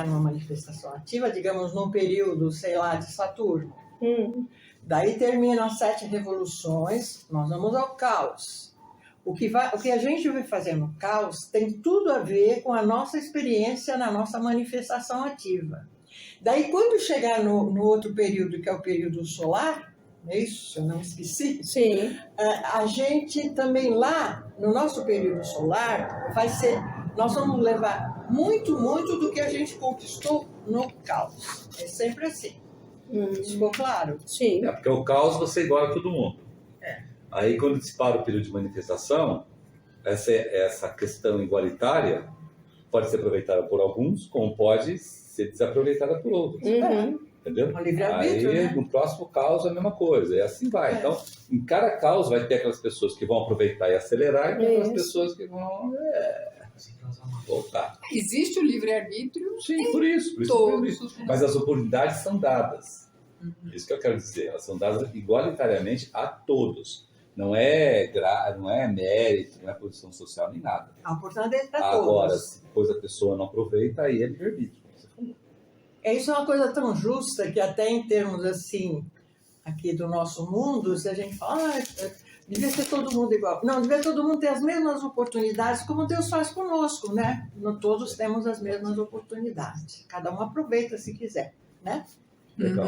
numa manifestação ativa, digamos, num período, sei lá, de Saturno. Daí terminam as 7 revoluções, nós vamos ao caos. O que a gente vai fazer no caos tem tudo a ver com a nossa experiência na nossa manifestação ativa. Daí, quando chegar no outro período, que é o período solar, é isso, se eu não esqueci? Sim. A gente também lá, no nosso período solar, nós vamos levar muito, muito do que a gente conquistou no caos. É sempre assim. Isso ficou claro? Sim. Porque o caos você é igual a todo mundo. É. Aí, quando dispara o período de manifestação, essa questão igualitária pode ser aproveitada por alguns, como pode ser desaproveitada por outros. Entendeu? O livre-arbítrio, Aí, né? no próximo caos, é a mesma coisa. E assim vai. Então, em cada caos vai ter aquelas pessoas que vão aproveitar e acelerar, e tem aquelas pessoas que vão voltar. Existe o livre-arbítrio? Sim, por isso. Mas as oportunidades são dadas. Isso que eu quero dizer. Elas são dadas igualitariamente a todos. Não é mérito, não é posição social, nem nada. A oportunidade é para todos. Agora, se depois a pessoa não aproveita, aí é livre-arbítrio. Isso é uma coisa tão justa que até em termos assim, aqui do nosso mundo, se a gente fala, devia ser todo mundo igual. Não, devia todo mundo ter as mesmas oportunidades como Deus faz conosco, né? Todos temos as mesmas oportunidades. Cada um aproveita se quiser, né? Legal.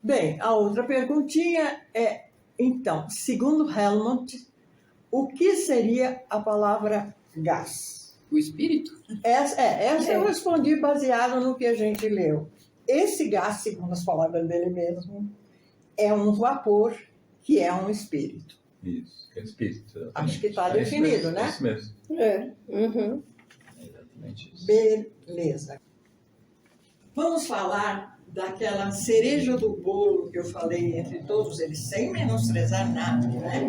Bem, a outra perguntinha é, então, segundo Helmut, o que seria a palavra gás? O espírito? Essa eu respondi baseado no que a gente leu. Esse gás, segundo as palavras dele mesmo, é um vapor que é um espírito. Isso, é espírito. Exatamente. Acho que está definido, né? É isso mesmo. É exatamente isso. Beleza. Vamos falar daquela cereja do bolo que eu falei entre todos eles, sem menosprezar nada, né?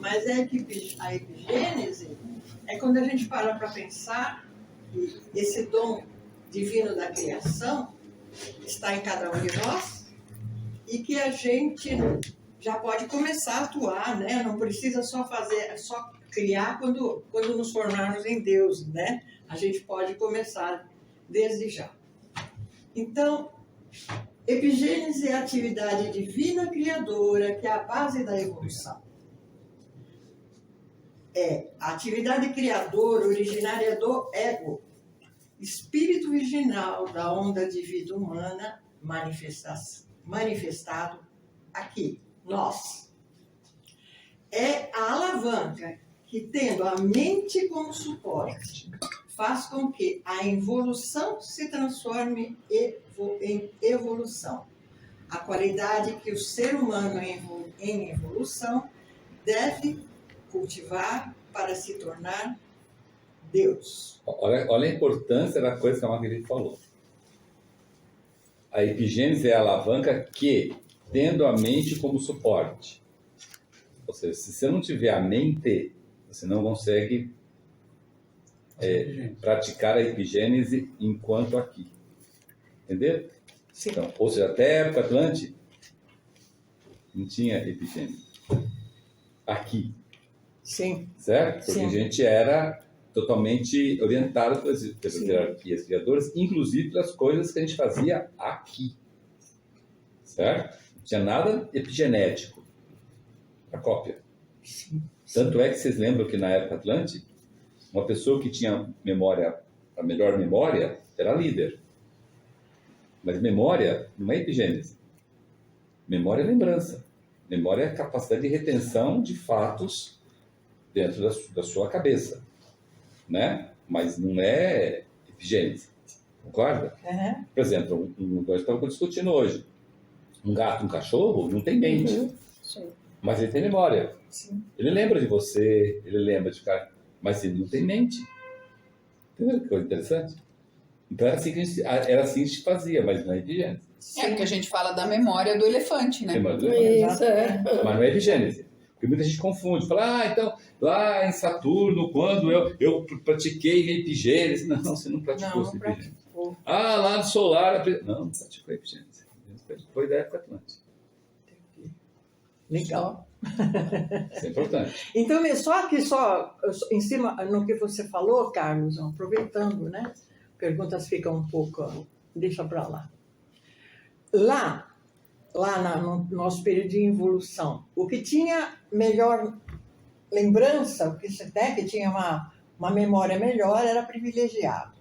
Mas é que a epigênese é quando a gente para pensar que esse dom divino da criação está em cada um de nós e que a gente já pode começar a atuar, né? Não precisa só criar quando nos tornarmos em Deus, né? A gente pode começar desde já. Então, epigênese é a atividade divina criadora que é a base da evolução. É a atividade criadora originária do ego, espírito virginal da onda de vida humana manifestado aqui, nós. É a alavanca que, tendo a mente como suporte, faz com que a involução se transforme em evolução. A qualidade que o ser humano em evolução deve cultivar para se tornar Deus. Olha a importância da coisa que a Marguerite falou. A epigênese é a alavanca que, tendo a mente como suporte. Ou seja, se você não tiver a mente, você não consegue praticar a epigênese enquanto aqui. Entendeu? Sim. Então, ou seja, até a época Atlante não tinha epigênese. Aqui. Sim. Certo? Porque Sim. a gente era totalmente orientado pelas hierarquias criadoras, inclusive pelas coisas que a gente fazia aqui. Certo? Não tinha nada epigenético. A cópia. Sim. Tanto é que vocês lembram que na época Atlante, uma pessoa que tinha a melhor memória, era líder. Mas memória não é epigênese. Memória é lembrança. Memória é capacidade de retenção de fatos dentro da sua cabeça, né? Mas não é epigênese, concorda? Uhum. Por exemplo, nós estamos discutindo hoje, um gato, um cachorro não tem mente, mas ele tem memória. Sim. Ele lembra de você, ele lembra de ficar, mas ele não tem mente. Entendeu que coisa interessante? Então era assim que a gente fazia, mas não é epigênese. Porque a gente fala da memória do elefante, né? Memória do elefante. Mas não é epigênese. Porque muita gente confunde, fala, então, lá em Saturno, quando eu pratiquei epigênese. Não, você não praticou essa epigênese. Lá no solar, não praticou epigênese. Foi da época Atlântica. Legal. Isso é importante. Então, só em cima no que você falou, Carlos, aproveitando, né? Perguntas ficam um pouco, deixa para lá. Lá no nosso período de evolução, o que tinha melhor lembrança, o que tinha uma memória melhor, era privilegiado.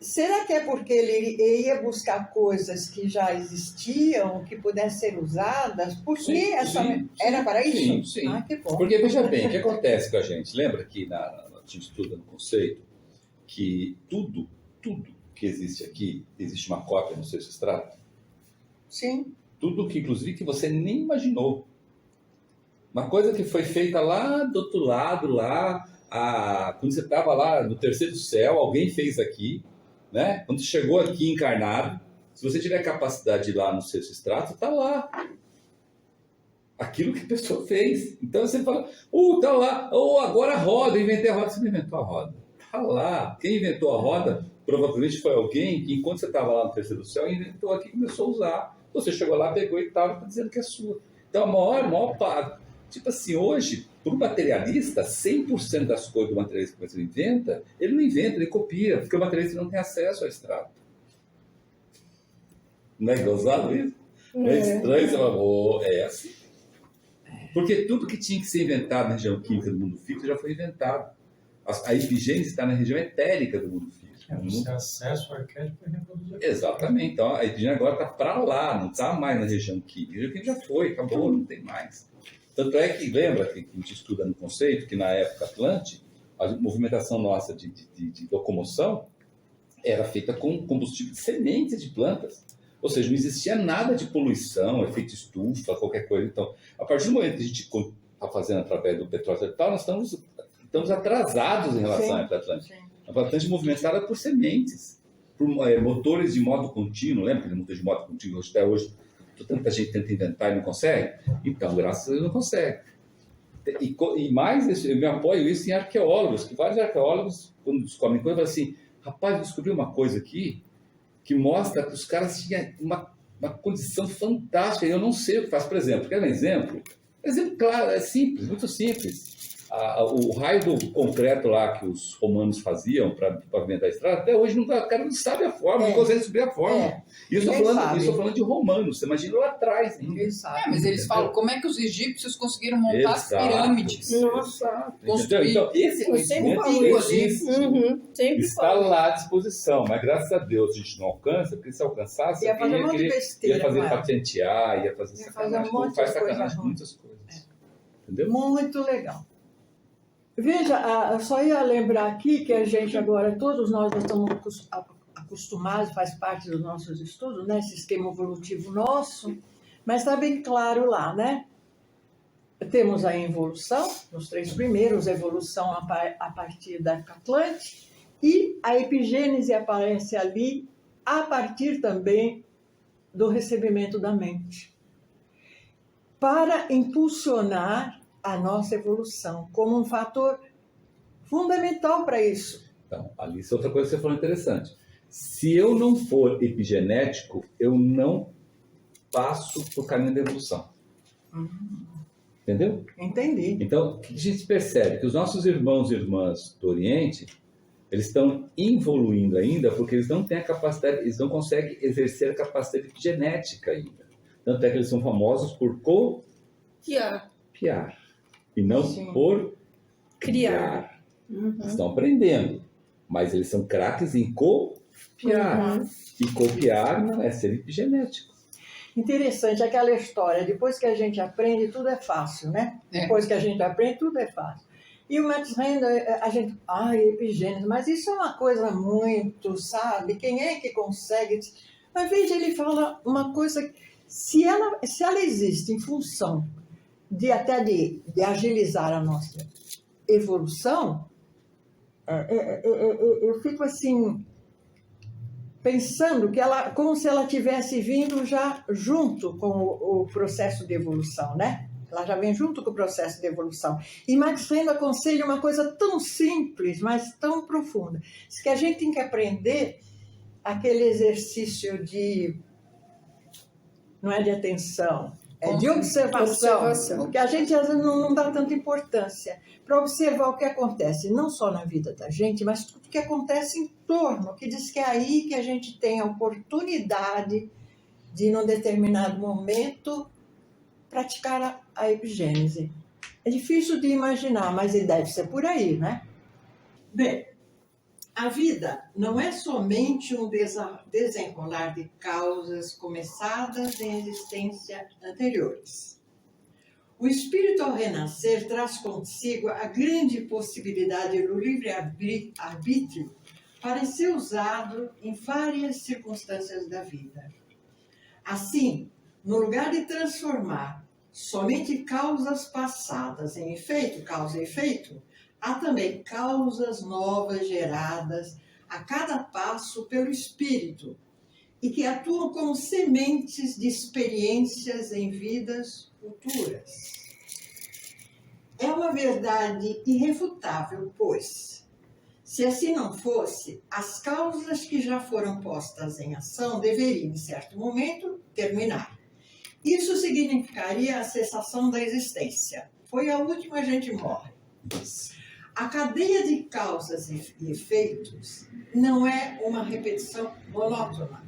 será que é porque ele ia buscar coisas que já existiam, que pudessem ser usadas? Por que era para isso? Sim, sim. Ah, que bom. Porque, veja bem, o que acontece com a gente? Lembra que a gente estuda no conceito que tudo que existe aqui, existe uma cópia no seu substrato? Sim. Tudo que, inclusive, que você nem imaginou. Uma coisa que foi feita lá do outro lado, quando você estava lá no terceiro céu, alguém fez aqui, né? Quando chegou aqui encarnado, se você tiver capacidade de ir lá no seu substrato, está lá. Aquilo que a pessoa fez. Então você fala, tá lá, agora a roda, inventei a roda. Você não inventou a roda. Está lá. Quem inventou a roda, provavelmente foi alguém que, enquanto você estava lá no terceiro céu, inventou aqui e começou a usar. Você chegou lá, pegou e estava dizendo que é sua. Então, a maior parte. Tipo assim, hoje, para o materialista, 100% das coisas do materialista que você inventa, ele não inventa, ele copia, porque o materialista não tem acesso ao extrato. Não é gozado isso? É estranho, você fala, é assim. Porque tudo que tinha que ser inventado na região química do mundo físico já foi inventado. A epigênese está na região etérica do mundo físico. Você acessa o arquétipo e reproduz. Exatamente. Então, a epigênese agora está para lá, não está mais na região química. A região química já foi, acabou, não tem mais. Tanto é que, lembra que a gente estuda no conceito, que na época Atlante, a movimentação nossa de locomoção era feita com combustível de sementes de plantas. Ou seja, não existia nada de poluição, efeito estufa, qualquer coisa. Então, a partir do momento que a gente está fazendo através do petróleo e tal, nós estamos atrasados em relação à Atlante. A Atlante movimentada por sementes, por motores de modo contínuo. Lembra aquele motor de modo contínuo? Até hoje, tanta gente tenta inventar e não consegue. Então, graças a Deus, não consegue. E mais, eu me apoio isso em arqueólogos, que vários arqueólogos, quando descobrem coisa, falam assim, rapaz, eu descobri uma coisa aqui que mostra que os caras tinham uma condição fantástica, e eu não sei o que faz. Por exemplo, quer um exemplo? Exemplo claro, é simples, muito simples. O raio do concreto lá que os romanos faziam para pavimentar a estrada, até hoje o cara não sabe a forma, não consegue descobrir a forma. E eu estou falando de romanos, você imagina lá atrás. Ninguém sabe. Mas eles falam como é que os egípcios conseguiram montar as pirâmides. Nossa. Então, esse conhecimento existe. Está lá à disposição, mas graças a Deus a gente não alcança, porque se alcançasse, ia fazer muita besteira, ia fazer patentear, ia fazer sacanagem, faz sacanagem com muitas coisas. Entendeu? Muito legal. Veja, só ia lembrar aqui que a gente agora, todos nós estamos acostumados, faz parte dos nossos estudos, né? Esse esquema evolutivo nosso, mas está bem claro lá, né? Temos a evolução, nos 3 primeiros, a evolução a partir da Atlante, e a epigênese aparece ali a partir também do recebimento da mente, para impulsionar a nossa evolução, como um fator fundamental para isso. Então, Alice, outra coisa que você falou interessante. Se eu não for epigenético, eu não passo para o caminho da evolução. Entendeu? Entendi. Então, o que a gente percebe? Que os nossos irmãos e irmãs do Oriente, eles estão evoluindo ainda porque eles não têm a capacidade, eles não conseguem exercer a capacidade epigenética ainda. Tanto é que eles são famosos por copiar. E não por criar. Estão aprendendo, mas eles são craques em copiar. E copiar não é ser epigenético. Interessante aquela história, depois que a gente aprende, tudo é fácil, né? Depois que a gente aprende, tudo é fácil. E o Max Renda, a gente, epigênese, mas isso é uma coisa muito, sabe? Quem é que consegue? Mas veja, ele fala uma coisa, se ela existe em função de agilizar a nossa evolução, eu fico assim, pensando que ela, como se ela tivesse vindo já junto com o processo de evolução, né? Ela já vem junto com o processo de evolução. E Max Renda aconselha uma coisa tão simples, mas tão profunda. Diz que a gente tem que aprender aquele exercício não é de atenção, é de observação, que a gente às vezes não dá tanta importância para observar o que acontece, não só na vida da gente, mas tudo que acontece em torno, que diz que é aí que a gente tem a oportunidade de, num determinado momento, praticar a epigênese. É difícil de imaginar, mas deve ser por aí, né? Bem, A vida não é somente um desenrolar de causas começadas em existência anteriores. O espírito, ao renascer, traz consigo a grande possibilidade do livre-arbítrio para ser usado em várias circunstâncias da vida. Assim, no lugar de transformar somente causas passadas em efeito, causa e efeito, há também causas novas geradas a cada passo pelo espírito e que atuam como sementes de experiências em vidas futuras. É uma verdade irrefutável, pois, se assim não fosse, as causas que já foram postas em ação deveriam, em certo momento, terminar. Isso significaria a cessação da existência. Foi a última, a gente morre. A cadeia de causas e efeitos não é uma repetição monótona.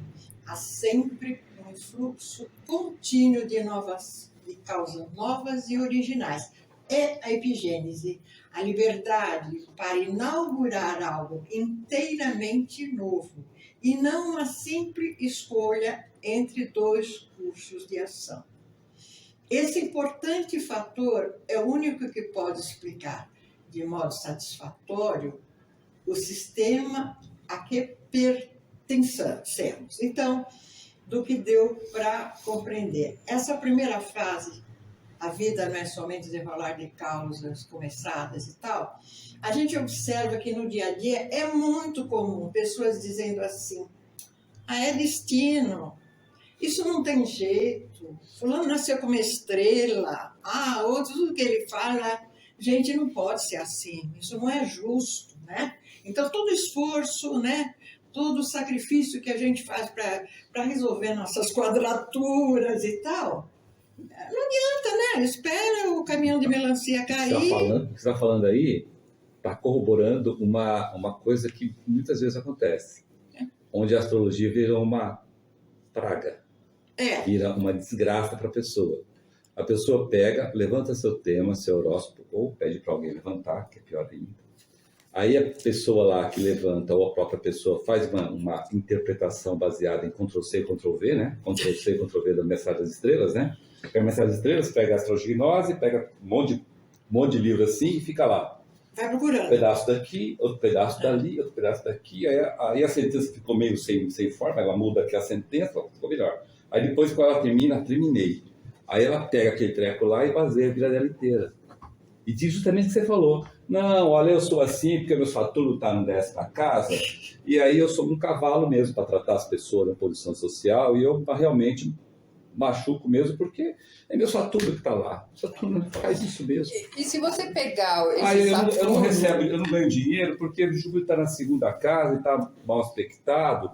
Há sempre um fluxo contínuo de causas novas e originais. É a epigênese, a liberdade para inaugurar algo inteiramente novo e não uma simples escolha entre dois cursos de ação. Esse importante fator é o único que pode explicar de modo satisfatório o sistema a que pertencemos. Então, do que deu para compreender. Essa primeira frase, a vida não é somente desenrolar de causas começadas e tal, a gente observa que no dia a dia é muito comum pessoas dizendo assim, é destino, isso não tem jeito, fulano nasceu como estrela, outro, tudo que ele fala, gente, não pode ser assim, isso não é justo, né? Então, todo esforço, né? Todo sacrifício que a gente faz para resolver nossas quadraturas e tal, não adianta, né? Espera o caminhão de melancia cair. O que você está falando aí está corroborando uma coisa que muitas vezes acontece, onde a astrologia vira uma praga, vira uma desgraça para a pessoa. A pessoa pega, levanta seu tema, seu horóscopo, ou pede para alguém levantar, que é pior ainda. Aí a pessoa lá que levanta, ou a própria pessoa, faz uma interpretação baseada em Ctrl-C e Ctrl-V, né? Ctrl-C e Ctrl-V da Mensagem das Estrelas, né? Pega a Mensagem das Estrelas, pega a astrognose, pega um monte de livro assim e fica lá. Vai procurando. Um pedaço daqui, outro pedaço dali, outro pedaço daqui. Aí a sentença ficou meio sem forma, ela muda aqui a sentença, ficou melhor. Aí depois, quando ela terminei. Aí ela pega aquele treco lá e baseia a vida dela inteira. E diz justamente o que você falou. Não, olha, eu sou assim porque meu Saturno está no 10ª casa, e aí eu sou um cavalo mesmo para tratar as pessoas na posição social, e eu realmente machuco mesmo porque é meu Saturno que está lá. O Saturno faz isso mesmo. E se você pegar esse Saturno... eu não ganho dinheiro porque o Júpiter está na 2ª casa e está mal aspectado,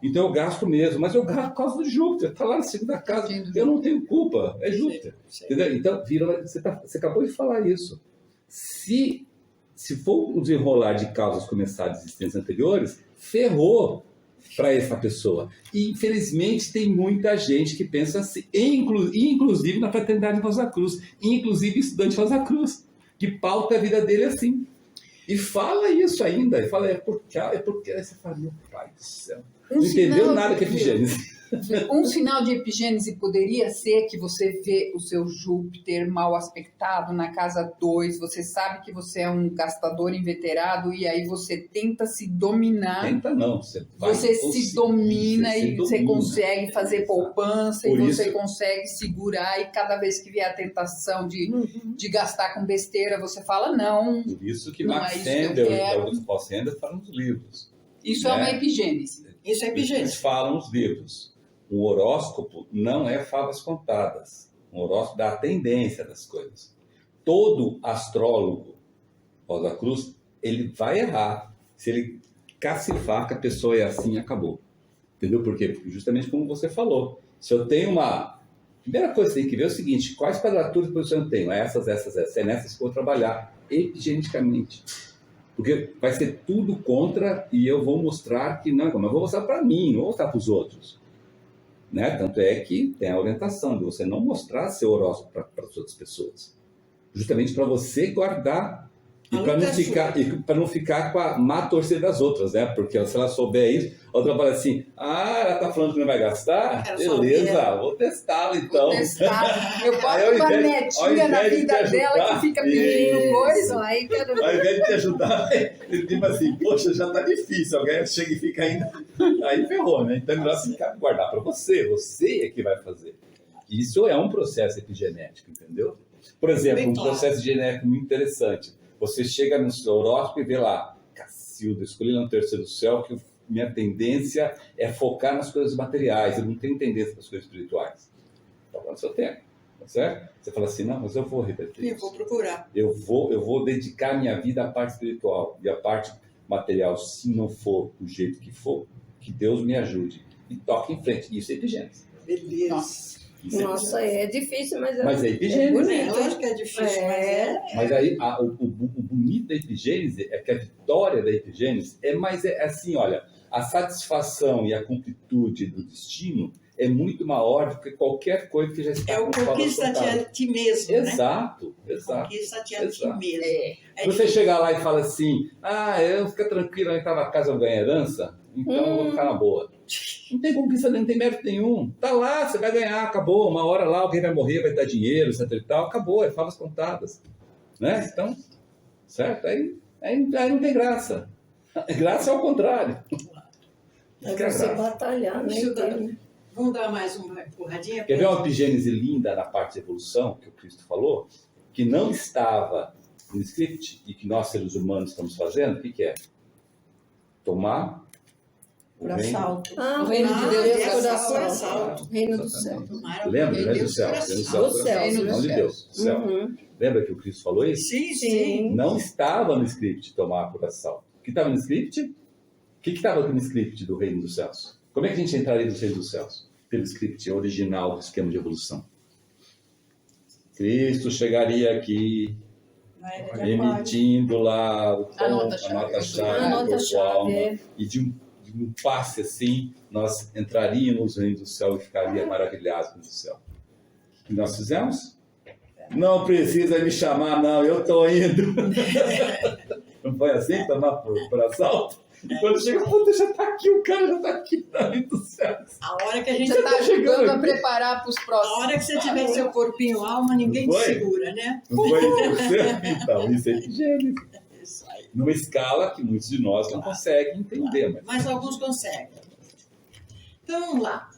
então eu gasto mesmo, mas eu gasto por causa do Júpiter, está lá na 2ª casa, eu não tenho culpa, é Júpiter. Entendeu? Então, você acabou de falar isso. Se for um desenrolar de causas começadas em existências anteriores, ferrou para essa pessoa. E, infelizmente, tem muita gente que pensa assim, inclusive na fraternidade Rosa Cruz, inclusive estudante Rosa Cruz, que pauta a vida dele assim. E fala isso ainda, e fala, é porque você fala, meu pai do céu, não entendeu nada que é epigênese. Um sinal de epigênese poderia ser que você vê o seu Júpiter mal aspectado na casa 2, você sabe que você é um gastador inveterado e aí você tenta se dominar. Tenta não, você se domina e você consegue fazer poupança e você consegue segurar, e cada vez que vier a tentação de gastar com besteira, você fala não. Por isso que Max Sender e Augusto Paul Sender falam nos livros. Isso é uma epigênese. Isso é epigênese. Eles falam nos livros. Um horóscopo não é favas contadas. Um horóscopo dá a tendência das coisas. Todo astrólogo, Rosa Cruz, ele vai errar. Se ele cacifar que a pessoa é assim, acabou. Entendeu por quê? Porque justamente como você falou. Se eu tenho uma... Primeira coisa que você tem que ver é o seguinte, quais quadraturas de posição eu tenho? Essas. É nessas que eu vou trabalhar epigeneticamente. Porque vai ser tudo contra e eu vou mostrar que não é como. Eu vou mostrar para mim, não vou mostrar para os outros. Né? Tanto é que tem a orientação de você não mostrar seu horóscopo para as outras pessoas. Justamente para você guardar E para não ficar com a má torcer das outras, né? Porque se ela souber isso, a outra fala assim, ela tá falando que não vai gastar? Beleza, vou testá-la então. Vou testar. Eu boto uma netinha na vida dela que fica pedindo coisa. Ao invés de te ajudar, ele diz assim, poxa, já tá difícil, alguém chega e fica ainda... Aí ferrou, né? Então é melhor ficar, guardar para você é que vai fazer. Isso é um processo epigenético, entendeu? Por exemplo, um processo genético muito interessante. Você chega no seu horóscopo e vê lá, Cacilda, escolhi lá no terceiro céu que minha tendência é focar nas coisas materiais, eu não tenho tendência para as coisas espirituais. Então, no seu tempo, tá certo? Você fala assim, não, mas eu vou reverter isso. Eu vou procurar. Eu vou dedicar minha vida à parte espiritual e à parte material, se não for do jeito que for, que Deus me ajude. E toque em frente. Isso é epigênese. Beleza. Nossa, é difícil, mas é epigênese. bonito. Eu acho que é difícil, Mas aí, o bonito da epigênese é que a vitória da epigênese é assim, olha, a satisfação e a completude do destino é muito maior do que qualquer coisa que já está conquista-te a ti mesmo, Exato. Conquista-te a ti mesmo. Você chegar lá e fala assim, eu fico tranquilo, eu estar na casa, eu ganho herança, então eu vou ficar na boa. Não tem conquista, não tem mérito nenhum. Tá lá, você vai ganhar, acabou. Uma hora lá, alguém vai morrer, vai dar dinheiro, etc e tal. Acabou, é favas contadas. Né? Então, certo? Aí não tem graça. Graça é ao contrário. É você batalhar, né? Vamos dar mais uma empurradinha? Quer ver uma epigênese linda na parte de evolução, que o Cristo falou? Que não estava no script e que nós, seres humanos, estamos fazendo? O que é? Tomar por assalto. O reino de Deus é por assalto. Reino do céu. Lembra? Reino do céu. Reino de Deus. Céu. Lembra que o Cristo falou isso? Sim. Não estava no script tomar por assalto. O que estava no script? O que estava no script do reino dos céus? Como é que a gente entraria no reino dos céus? Pelo script original do esquema de evolução. Cristo chegaria aqui emitindo lá a nota-chave do corpo alma e de um passe assim, nós entraríamos no reino do céu e ficaria maravilhados no céu. O que nós fizemos? Não precisa me chamar, não, eu estou indo. Não foi assim, tomar por assalto? E quando chega, puta, já está aqui, o cara já está aqui no reino do céu. A hora que a gente já está ajudando a preparar para os próximos. A hora que você tiver seu corpinho alma, ninguém te segura, né? Não foi você? Então, isso é epigênese. Numa escala que muitos de nós não conseguem entender. Mas alguns conseguem. Então, vamos lá.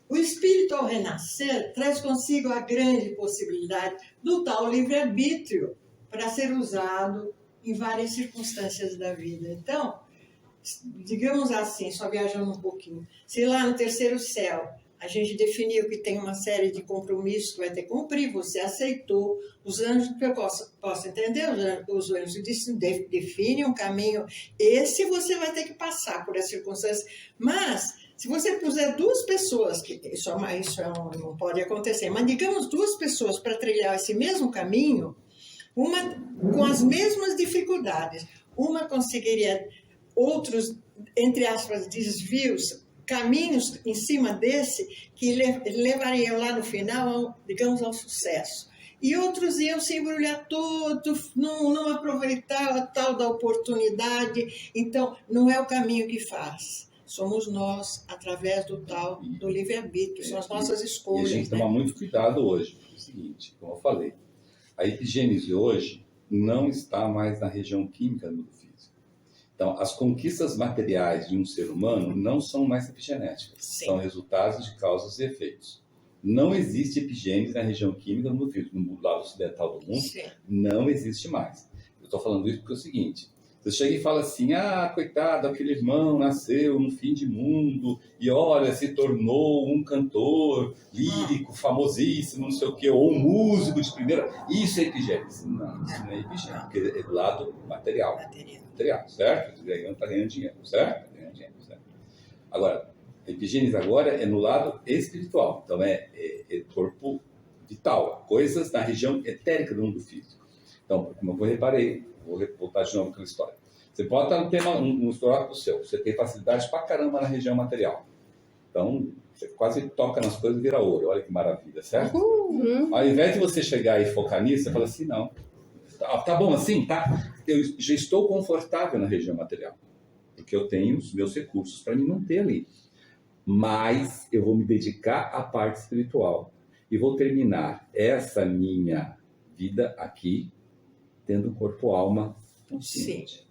O espírito, ao renascer, traz consigo a grande possibilidade do tal livre-arbítrio para ser usado em várias circunstâncias da vida. Então, digamos assim, só viajando um pouquinho, se lá no terceiro céu a gente definiu que tem uma série de compromissos que vai ter que cumprir, você aceitou, os anjos, que eu posso entender, os anjos definem um caminho, esse você vai ter que passar por as circunstâncias, mas se você puser duas pessoas, que isso não pode acontecer, mas digamos duas pessoas para trilhar esse mesmo caminho, uma com as mesmas dificuldades, uma conseguiria outros, entre aspas, desvios, caminhos em cima desse que levariam lá no final, digamos, ao sucesso. E outros iam se embrulhar todo, não aproveitar a tal da oportunidade. Então, não é o caminho que faz. Somos nós, através do tal do livre-arbítrio, são as nossas escolhas. E a gente toma muito cuidado hoje. É o seguinte, como eu falei, a epigênese hoje não está mais na região química do físico. Então, as conquistas materiais de um ser humano não são mais epigenéticas, são resultados de causas e efeitos. Não existe epigênese na região química do mundo físico, no lado ocidental do mundo, não existe mais. Eu estou falando isso porque é o seguinte, você chega e fala assim, coitado, aquele irmão nasceu no fim de mundo e olha, se tornou um cantor lírico, famosíssimo, não sei o quê, ou um músico de primeira. Isso é epigênese. Não, isso não é epigênese, porque é do lado material, certo? Está ganhando dinheiro, certo? Agora, a epigênese agora é no lado espiritual, então é corpo vital, coisas na região etérica do mundo físico. Então, como eu reparei, vou voltar de novo aquela história. Você pode estar no tema, um histórico seu, você tem facilidade pra caramba na região material. Então, você quase toca nas coisas e vira ouro. Olha que maravilha, certo? Ao invés de você chegar e focar nisso, você fala assim, não, Tá bom assim? Tá? Eu já estou confortável na região material, porque eu tenho os meus recursos para me manter ali. Mas eu vou me dedicar à parte espiritual e vou terminar essa minha vida aqui tendo um corpo, alma consciente. Sim.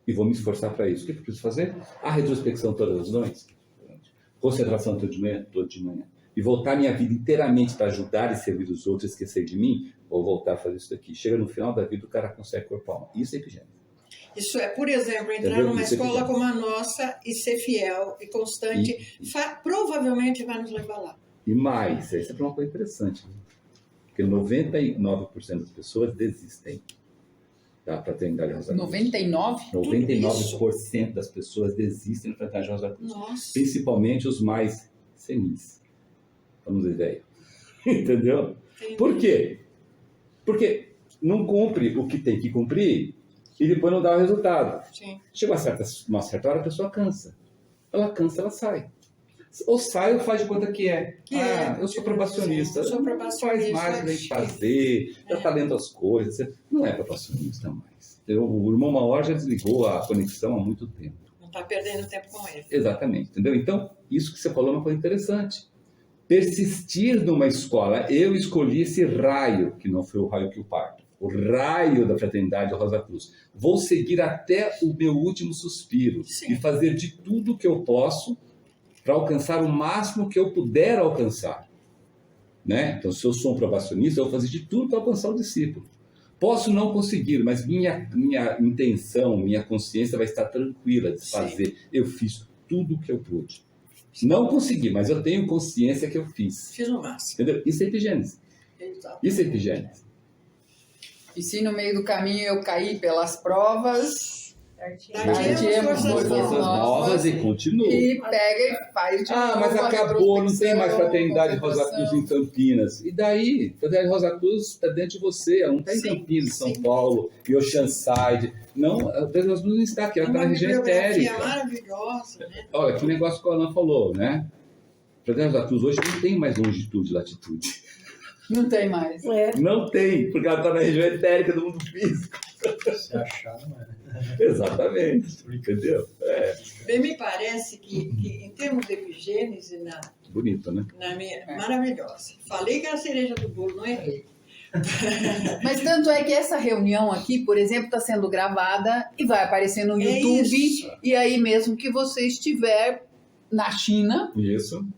E vou me esforçar para isso. O que eu preciso fazer? A retrospecção todas as noites, concentração todo de manhã. E voltar minha vida inteiramente para ajudar e servir os outros, esquecer de mim, ou voltar a fazer isso daqui. Chega no final da vida, o cara consegue corpo, alma. Isso é epigênese. Isso é, por exemplo, entrar numa escola como a nossa e ser fiel e constante, provavelmente vai nos levar lá. E mais, isso é uma coisa interessante, né? Porque 99% das pessoas desistem da Fraternidade Rosa Cruz. 99%? 99% das pessoas desistem da Fraternidade Rosa Cruz. Nossa. Principalmente os mais senis. Vamos ver, velho. Entendeu? Entendi. Por quê? Porque não cumpre o que tem que cumprir e depois não dá o resultado. Sim. Chega uma certa hora, a pessoa cansa. Ela cansa, ela sai. Ou sai ou faz de conta que é. Eu sou probacionista. Eu sou probacionista. Faz mais do que fazer, já está lendo as coisas. Não é probacionista mais. O irmão maior já desligou a conexão há muito tempo. Não está perdendo tempo com ele. Exatamente, entendeu? Então, isso que você falou é uma coisa interessante. Persistir numa escola. Eu escolhi esse raio, que não foi o raio que eu parto. O raio da Fraternidade Rosa Cruz. Vou seguir até o meu último suspiro. Sim. E fazer de tudo que eu posso para alcançar o máximo que eu puder alcançar. Né? Então, se eu sou um probacionista, eu vou fazer de tudo para alcançar o discípulo. Posso não conseguir, mas minha intenção, minha consciência vai estar tranquila de fazer. Sim. Eu fiz tudo o que eu pude. Não consegui, mas eu tenho consciência que eu fiz. Fiz o máximo. Entendeu? Isso é epigênese. Exato. Isso é epigênese. E se no meio do caminho eu cair pelas provas... Temos forças novas e continua. E pega e faz de novo. Mas acabou, não tem mais Fraternidade Rosa Cruz em Campinas. E daí? Fraternidade Rosa Cruz está dentro de você, ela não está em Campinas, São Paulo, e Oceanside. Não, a Fraternidade Rosa Cruz não está aqui, ela está na região etérica. Maravilhosa, né? Olha, que negócio que o Alan falou, né? A Fraternidade Rosa Cruz hoje não tem mais longitude e latitude. Não tem mais. Não tem, porque ela está na região etérica do mundo físico. Se achar, não é. Exatamente, entendeu? Bem, me parece que em termos de epigênese, bonito, né? Maravilhosa. Falei que era a cereja do bolo, não errei. Mas tanto é que essa reunião aqui, por exemplo, está sendo gravada e vai aparecer no YouTube. E aí mesmo que você estiver na China,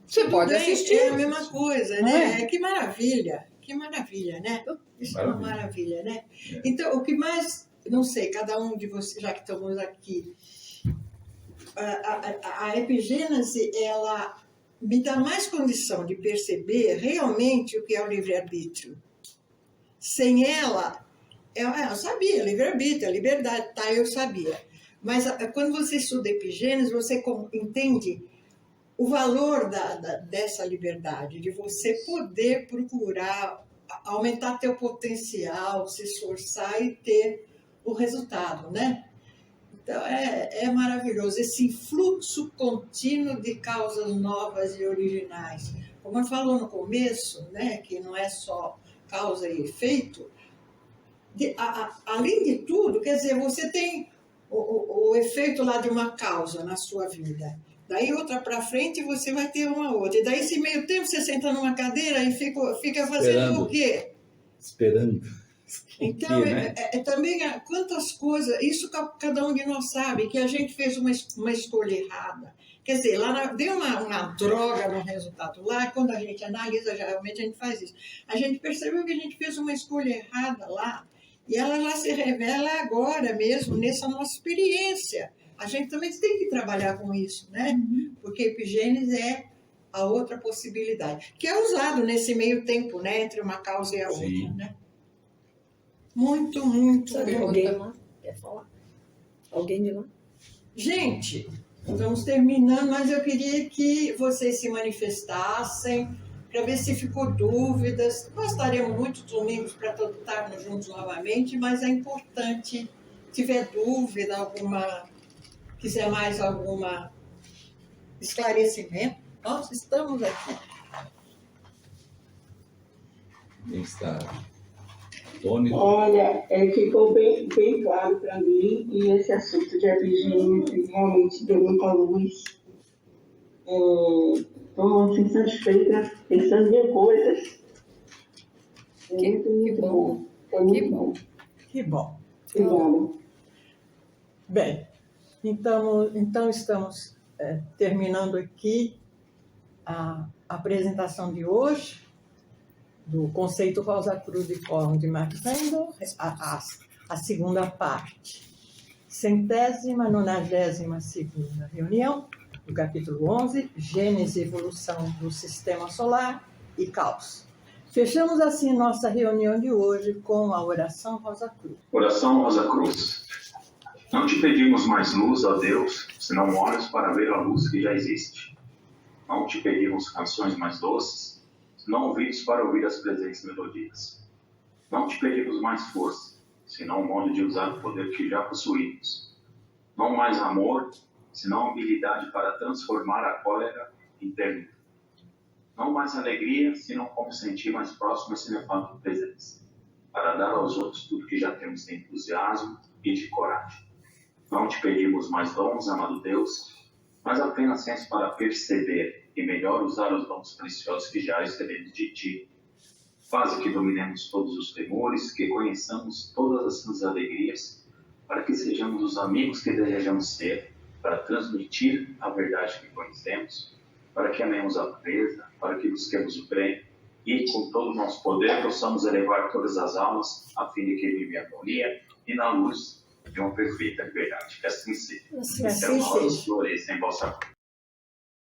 você pode assistir. É a mesma coisa, né? Que maravilha. Que maravilha, né? Isso é uma maravilha, né? Então, o que mais... Não sei, cada um de vocês, já que estamos aqui, a epigênese, ela me dá mais condição de perceber realmente o que é o livre-arbítrio. Sem ela, eu sabia, livre-arbítrio, a liberdade, eu sabia. Mas quando você estuda epigênese, você entende o valor dessa liberdade, de você poder procurar aumentar teu potencial, se esforçar e ter o resultado, né? Então, é maravilhoso esse fluxo contínuo de causas novas e originais. Como eu falou no começo, né, que não é só causa e efeito, além de tudo, quer dizer, você tem o efeito lá de uma causa na sua vida. Daí outra para frente você vai ter uma outra. E daí esse meio tempo você senta numa cadeira e fica fazendo o quê? Esperando. Então, também quantas coisas, isso cada um de nós sabe, que a gente fez uma escolha errada. Quer dizer, lá deu uma droga no resultado. Lá, quando a gente analisa, geralmente a gente faz isso. A gente percebeu que a gente fez uma escolha errada lá, e ela já se revela agora mesmo, nessa nossa experiência. A gente também tem que trabalhar com isso, né? Porque epigênese é a outra possibilidade, que é usado nesse meio tempo, né? Entre uma causa e a outra, né? Muito, muito. Sabe alguém lá? Quer falar? Alguém de lá? Gente, estamos terminando, mas eu queria que vocês se manifestassem para ver se ficou dúvidas. Nós estaremos muitos domingos para estarmos juntos novamente, mas é importante, se tiver dúvida, quiser mais alguma esclarecimento, nós estamos aqui. Está. Tony. Olha, ficou bem claro para mim, e esse assunto de epigenes realmente deu muita luz. Estou assim, satisfeita, pensando em coisas. Muito bom. Foi muito bom. Que bom. Obrigada. Bem, então estamos terminando aqui a apresentação de hoje do conceito Rosa Cruz de Fórum de Max Rendel, a segunda parte, 192ª reunião do capítulo 11, Gênese e Evolução do Sistema Solar e Caos. Fechamos assim nossa reunião de hoje com a oração Rosa Cruz. Oração Rosa Cruz. Não te pedimos mais luz, ó Deus, senão olhos para ver a luz que já existe. Não te pedimos canções mais doces, senão ouvidos para ouvir as presentes melodias. Não te pedimos mais força, senão o modo de usar o poder que já possuímos. Não mais amor, senão habilidade para transformar a cólera em ternura. Não mais alegria, senão como sentir mais próximo esse elefante presença, para dar aos outros tudo que já temos de entusiasmo e de coragem. Não te pedimos mais dons, amado Deus, mas apenas senso para perceber e melhor usar os dons preciosos que já recebemos de ti. Faz que dominemos todos os temores, que conheçamos todas as suas alegrias, para que sejamos os amigos que desejamos ser, para transmitir a verdade que conhecemos, para que amemos a pureza, para que busquemos o bem e, com todo o nosso poder, possamos elevar todas as almas, a fim de que vivem em harmonia e na luz de uma perfeita verdade. Que assim seja. Que assim seja. Floresça em vossa cruz.